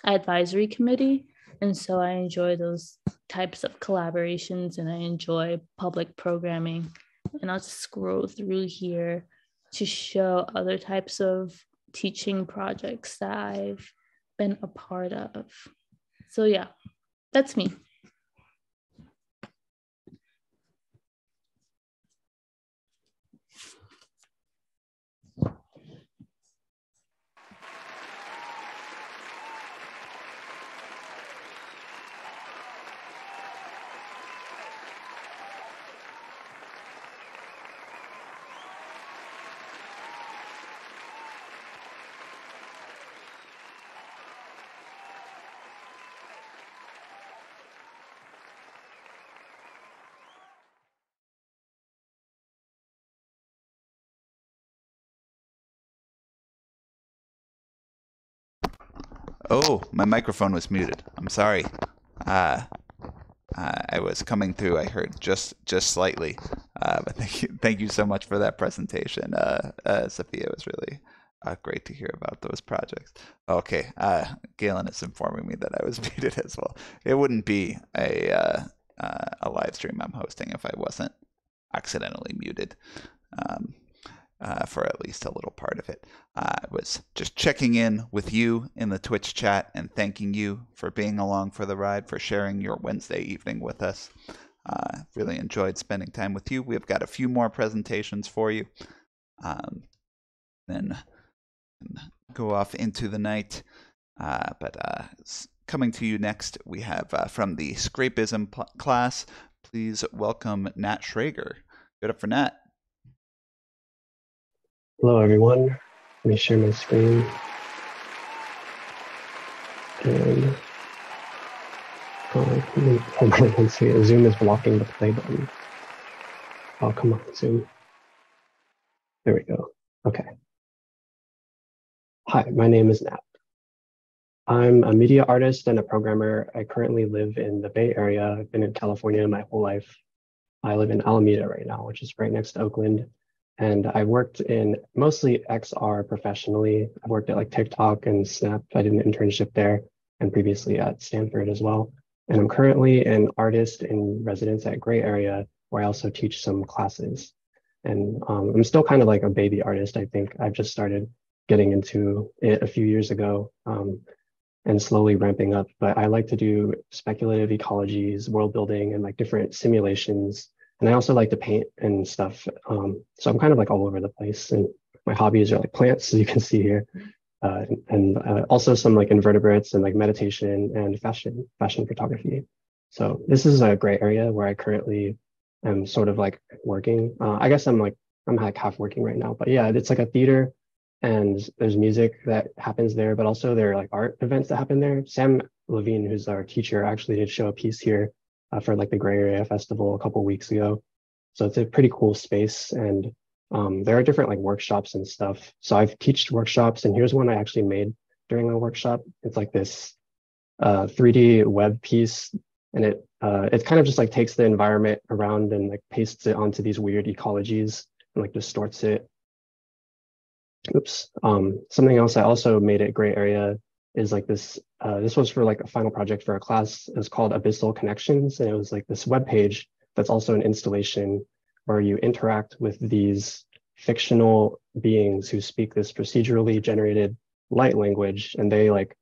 Advisory Committee. And so I enjoy those types of collaborations and I enjoy public programming. And I'll just scroll through here to show other types of teaching projects that I've been a part of. So yeah, that's me. Oh, my microphone was muted. I'm sorry. I was coming through. I heard just slightly. But thank you so much for that presentation, Safiyah. It was really great to hear about those projects. Okay, Galen is informing me that I was muted as well. It wouldn't be a live stream I'm hosting if I wasn't accidentally muted. For at least a little part of it. I was just checking in with you in the Twitch chat and thanking you for being along for the ride, for sharing your Wednesday evening with us. Really enjoyed spending time with you. We've got a few more presentations for you. Then go off into the night. But coming to you next, we have from the Scrapism class, please welcome Nat Schager. Good up for Nat. Hello, everyone. Let me share my screen. And hold on one second. Zoom is blocking the play button. Oh, come on, Zoom. There we go. Okay. Hi, my name is Nat. I'm a media artist and a programmer. I currently live in the Bay Area. I've been in California my whole life. I live in Alameda right now, which is right next to Oakland. And I worked in mostly XR professionally. I worked at like TikTok and Snap. I did an internship there and previously at Stanford as well. And I'm currently an artist in residence at Gray Area, where I also teach some classes. And I'm still kind of like a baby artist, I think. I've just started getting into it a few years ago and slowly ramping up. But I like to do speculative ecologies, world building, and like different simulations. And I also like to paint and stuff. So I'm kind of like all over the place. And my hobbies are like plants, as you can see here. And also some like invertebrates and like meditation and fashion photography. So this is a gray area where I currently am sort of like working. I guess I'm like half working right now, but yeah, it's like a theater and there's music that happens there, but also there are like art events that happen there. Sam Levine, who's our teacher, actually did show a piece here for like the Gray Area Festival a couple of weeks ago. So it's a pretty cool space. And there are different like workshops and stuff. So I've taught workshops, and here's one I actually made during a workshop. It's like this 3D web piece, and it kind of just like takes the environment around and like pastes it onto these weird ecologies and like distorts it. Oops. Something else I also made at Gray Area is like this. This was for like a final project for a class. It was called Abyssal Connections, and it was like this web page that's also an installation where you interact with these fictional beings who speak this procedurally generated light language, and they like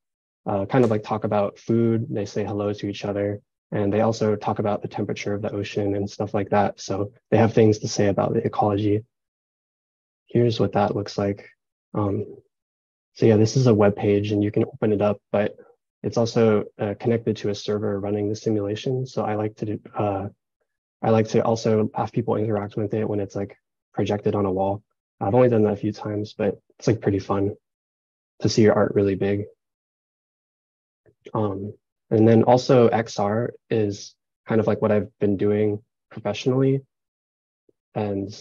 kind of like talk about food. They say hello to each other, and they also talk about the temperature of the ocean and stuff like that. So they have things to say about the ecology. Here's what that looks like. So yeah, this is a web page and you can open it up, but it's also connected to a server running the simulation. So I like to also have people interact with it when it's like projected on a wall. I've only done that a few times, but it's like pretty fun to see your art really big. And then also XR is kind of like what I've been doing professionally. And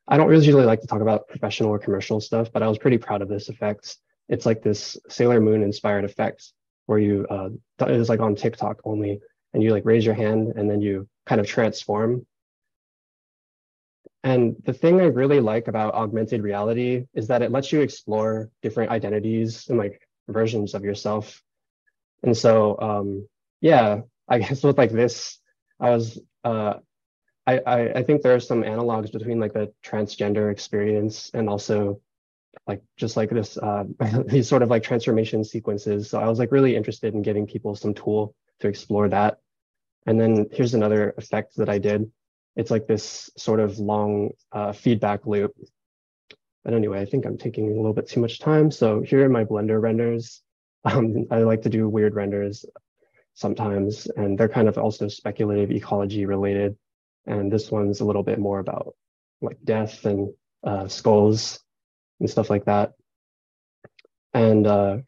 I don't usually like to talk about professional or commercial stuff, but I was pretty proud of this effect. It's like this Sailor Moon inspired effect where you, it was like on TikTok only, and you like raise your hand and then you kind of transform. And the thing I really like about augmented reality is that it lets you explore different identities and like versions of yourself. And so, yeah, I guess with like this, I think there are some analogs between like the transgender experience and also like just like this these sort of like transformation sequences. So I was like really interested in giving people some tool to explore that. And then here's another effect that I did. It's like this sort of long feedback loop. But anyway, I think I'm taking a little bit too much time. So here are my Blender renders. I like to do weird renders sometimes, and they're kind of also speculative ecology related. And this one's a little bit more about like death and skulls and stuff like that. And I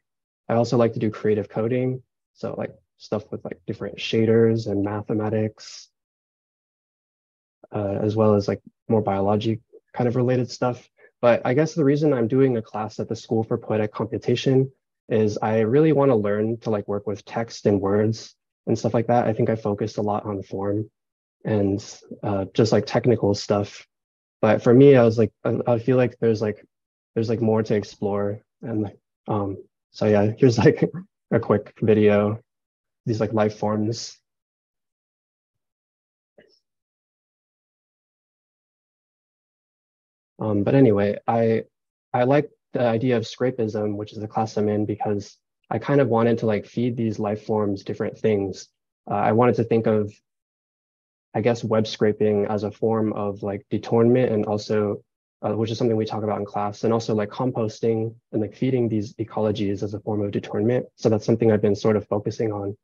also like to do creative coding. So like stuff with like different shaders and mathematics, as well as like more biology kind of related stuff. But I guess the reason I'm doing a class at the School for Poetic Computation is I really want to learn to like work with text and words and stuff like that. I think I focused a lot on form and just like technical stuff. But for me, I was like, I feel like there's like more to explore. And so yeah, here's like a quick video, these like life forms. But anyway, I like the idea of Scrapism, which is the class I'm in, because I kind of wanted to like feed these life forms different things. I wanted to think of, I guess, web scraping as a form of like detournement, and also, which is something we talk about in class, and also like composting and like feeding these ecologies as a form of detournement. So that's something I've been sort of focusing on.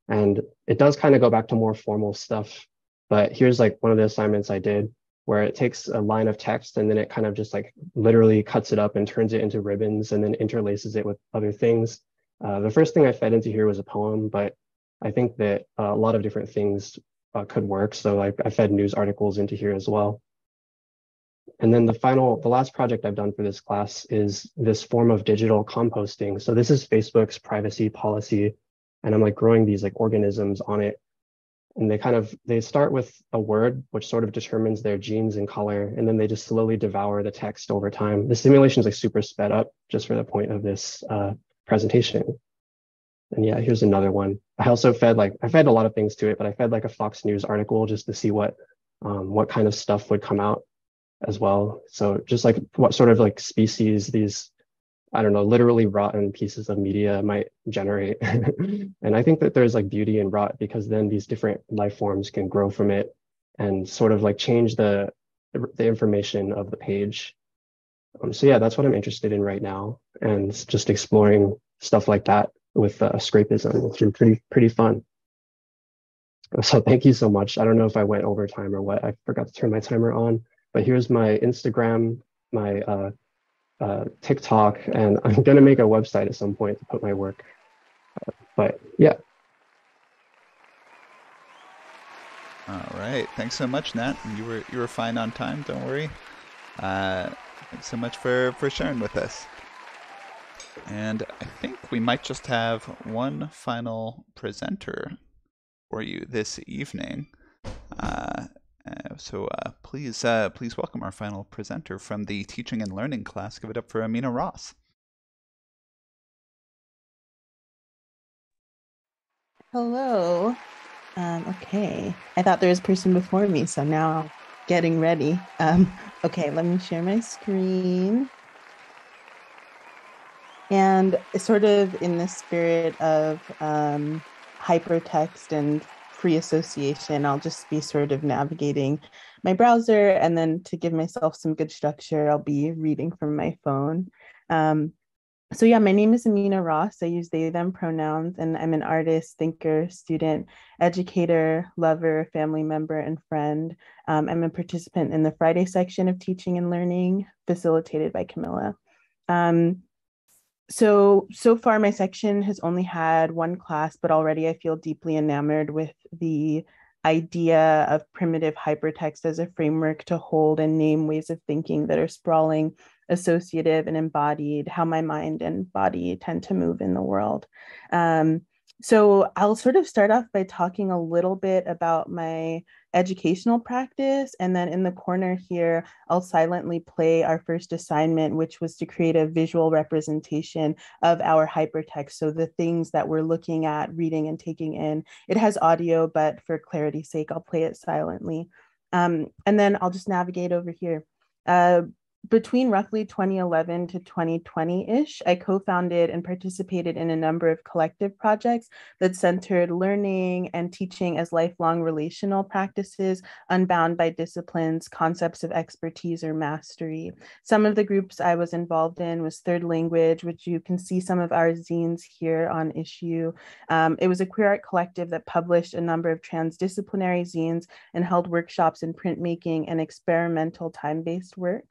And it does kind of go back to more formal stuff. But here's like one of the assignments I did, where it takes a line of text and then it kind of just like literally cuts it up and turns it into ribbons and then interlaces it with other things. The first thing I fed into here was a poem, but I think that a lot of different things could work. So like I fed news articles into here as well. And then the last project I've done for this class is this form of digital composting. So this is Facebook's privacy policy, and I'm like growing these like organisms on it. And they start with a word, which sort of determines their genes and color, and then they just slowly devour the text over time. The simulation is like super sped up just for the point of this presentation. And yeah, here's another one. I also fed a lot of things to it, but I fed like a Fox News article just to see what kind of stuff would come out as well. So just like what sort of like species these, I don't know, literally rotten pieces of media might generate. And I think that there's like beauty in rot, because then these different life forms can grow from it and sort of like change the information of the page. So yeah, that's what I'm interested in right now, and just exploring stuff like that with Scrapism. It's been pretty fun. So thank you so much. I don't know if I went over time or what. I forgot to turn my timer on, but here's my Instagram, my TikTok, and I'm gonna make a website at some point to put my work. But yeah. All right, thanks so much, Nat. You were fine on time. Don't worry. Thanks so much for sharing with us. And I think we might just have one final presenter for you this evening. So please welcome our final presenter from the Teaching and Learning class. Give it up for Amina Ross. Hello. Okay, I thought there was a person before me, so now getting ready. Okay, let me share my screen. And sort of in the spirit of hypertext and free association, I'll just be sort of navigating my browser, and then to give myself some good structure, I'll be reading from my phone. So yeah, my name is Amina Ross. I use they, them pronouns, and I'm an artist, thinker, student, educator, lover, family member, and friend. I'm a participant in the Friday section of Teaching and Learning, facilitated by Camilla. So far my section has only had one class, but already I feel deeply enamored with the idea of primitive hypertext as a framework to hold and name ways of thinking that are sprawling, associative, and embodied, how my mind and body tend to move in the world. So I'll sort of start off by talking a little bit about my educational practice, and then in the corner here, I'll silently play our first assignment, which was to create a visual representation of our hypertext. So the things that we're looking at, reading, and taking in. It has audio, but for clarity's sake, I'll play it silently. And then I'll just navigate over here. Between roughly 2011 to 2020-ish, I co-founded and participated in a number of collective projects that centered learning and teaching as lifelong relational practices, unbound by disciplines, concepts of expertise, or mastery. Some of the groups I was involved in was Third Language, which you can see some of our zines here on issue. It was a queer art collective that published a number of transdisciplinary zines and held workshops in printmaking and experimental time-based work.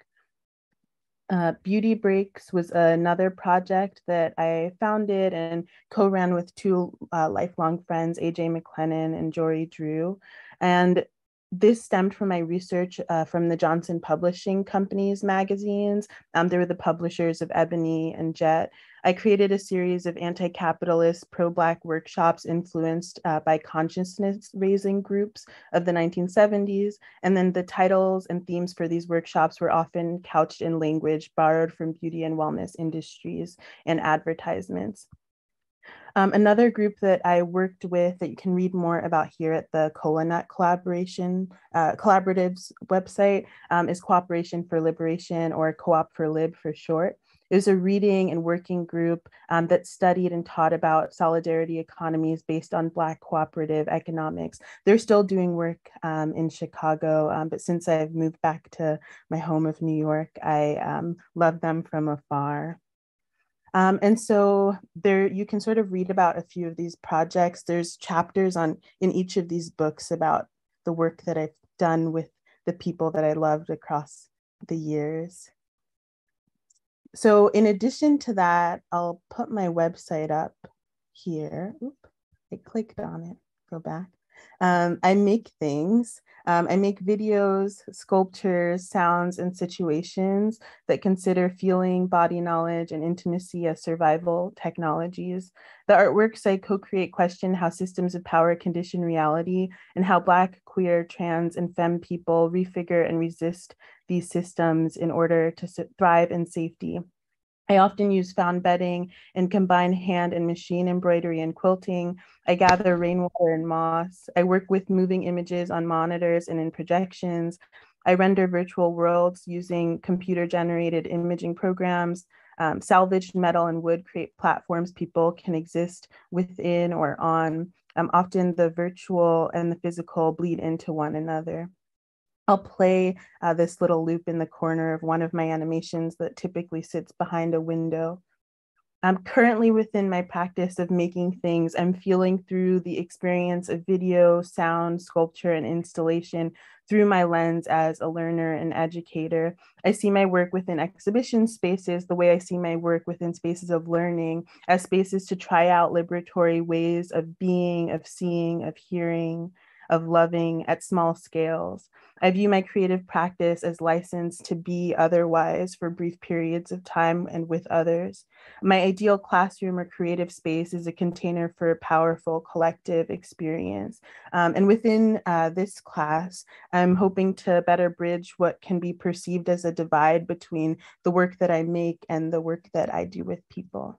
Beauty Breaks was another project that I founded and co-ran with two lifelong friends, AJ McLennan and Jory Drew. And This stemmed from my research from the Johnson Publishing Company's magazines. They were the publishers of Ebony and Jet. I created a series of anti-capitalist, pro-Black workshops influenced by consciousness-raising groups of the 1970s. And then the titles and themes for these workshops were often couched in language borrowed from beauty and wellness industries and advertisements. Another group that I worked with that you can read more about here at the Colanut Collaborative's website is Cooperation for Liberation, or Co-op for Lib for short. It was a reading and working group that studied and taught about solidarity economies based on Black cooperative economics. They're still doing work in Chicago, but since I've moved back to my home of New York, I love them from afar. And so there, you can sort of read about a few of these projects. There's chapters in each of these books about the work that I've done with the people that I loved across the years. So in addition to that, I'll put my website up here. Oop, I clicked on it, go back. I make things. I make videos, sculptures, sounds, and situations that consider feeling, body knowledge, and intimacy as survival technologies. The artworks I co-create question how systems of power condition reality and how Black, queer, trans, and femme people refigure and resist these systems in order to thrive in safety. I often use found bedding and combine hand and machine embroidery and quilting. I gather rainwater and moss. I work with moving images on monitors and in projections. I render virtual worlds using computer-generated imaging programs. Salvaged metal and wood create platforms people can exist within or on. Often the virtual and the physical bleed into one another. I'll play this little loop in the corner of one of my animations that typically sits behind a window. I'm currently within my practice of making things. I'm feeling through the experience of video, sound, sculpture, and installation through my lens as a learner and educator. I see my work within exhibition spaces the way I see my work within spaces of learning, as spaces to try out liberatory ways of being, of seeing, of hearing, of loving at small scales. I view my creative practice as licensed to be otherwise for brief periods of time and with others. My ideal classroom or creative space is a container for powerful collective experience. And within this class, I'm hoping to better bridge what can be perceived as a divide between the work that I make and the work that I do with people.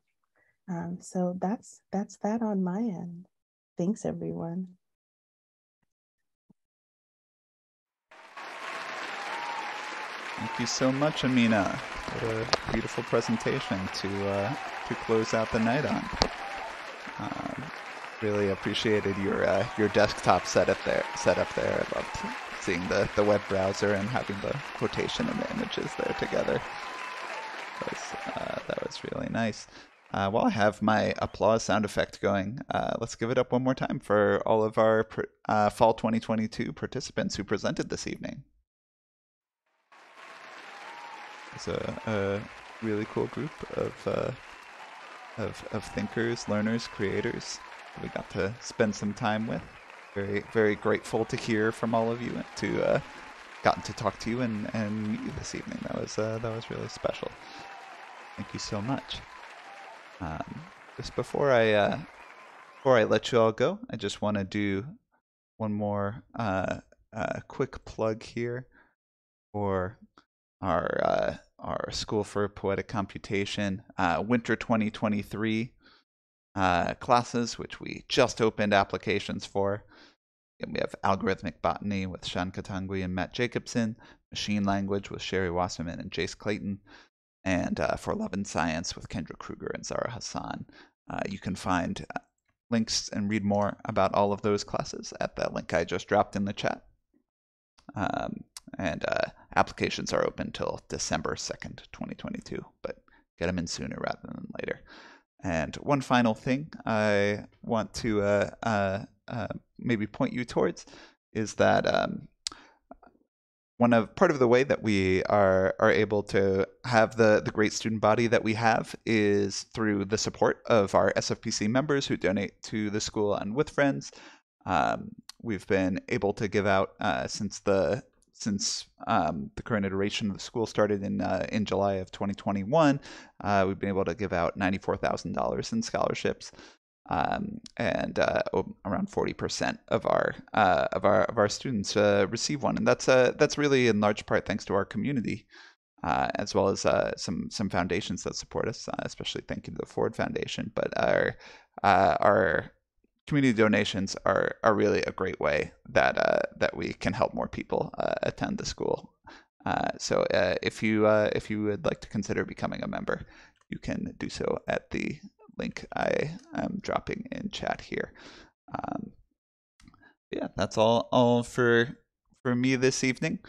So that's that on my end. Thanks, everyone. Thank you so much, Amina. What a beautiful presentation to close out the night on. Really appreciated your desktop setup there. I loved seeing the web browser and having the quotation and the images there together. That was really nice. While I have my applause sound effect going, let's give it up one more time for all of our Fall 2022 participants who presented this evening. It's a really cool group of thinkers, learners, creators we got to spend some time with. Very, very grateful to hear from all of you and to gotten to talk to you and meet you this evening. That was really special. Thank you so much. Just before I let you all go, I just want to do one more quick plug here for our School for Poetic Computation Winter 2023 classes, which we just opened applications for. And we have Algorithmic Botany with Sean Katangui and Matt Jacobson, Machine Language with Sherry Wasserman and Jace Clayton, and For Love and Science with Kendra Kruger and Zara Hassan. You can find links and read more about all of those classes at that link I just dropped in the chat. And applications are open till December 2nd, 2022, but get them in sooner rather than later. And one final thing I want to maybe point you towards is that part of the way that we are able to have the great student body that we have is through the support of our SFPC members who donate to the school and with friends. we've been able to give out since the current iteration of the school started in July of 2021. We've been able to give out $94,000 in scholarships, and around 40% of our students receive one, and that's really in large part thanks to our community, as well as some foundations that support us, especially thank you to the Ford Foundation. But our community donations are really a great way that we can help more people attend the school. So if you would like to consider becoming a member, you can do so at the link I am dropping in chat here. Yeah, that's all for me this evening.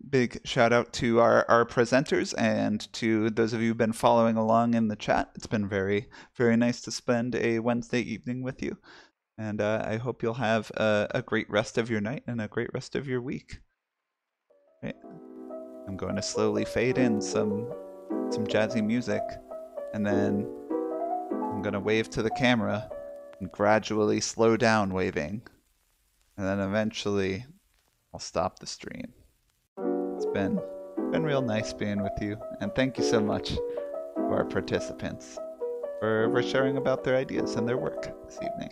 Big shout out to our presenters and to those of you who've been following along in the chat. It's been very, very nice to spend a Wednesday evening with you. And I hope you'll have a great rest of your night and a great rest of your week. Right. I'm going to slowly fade in some jazzy music, and then I'm going to wave to the camera and gradually slow down waving. And then eventually I'll stop the stream. It's been real nice being with you, and thank you so much to our participants for sharing about their ideas and their work this evening.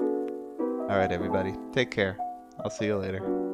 All right, everybody, take care. I'll see you later.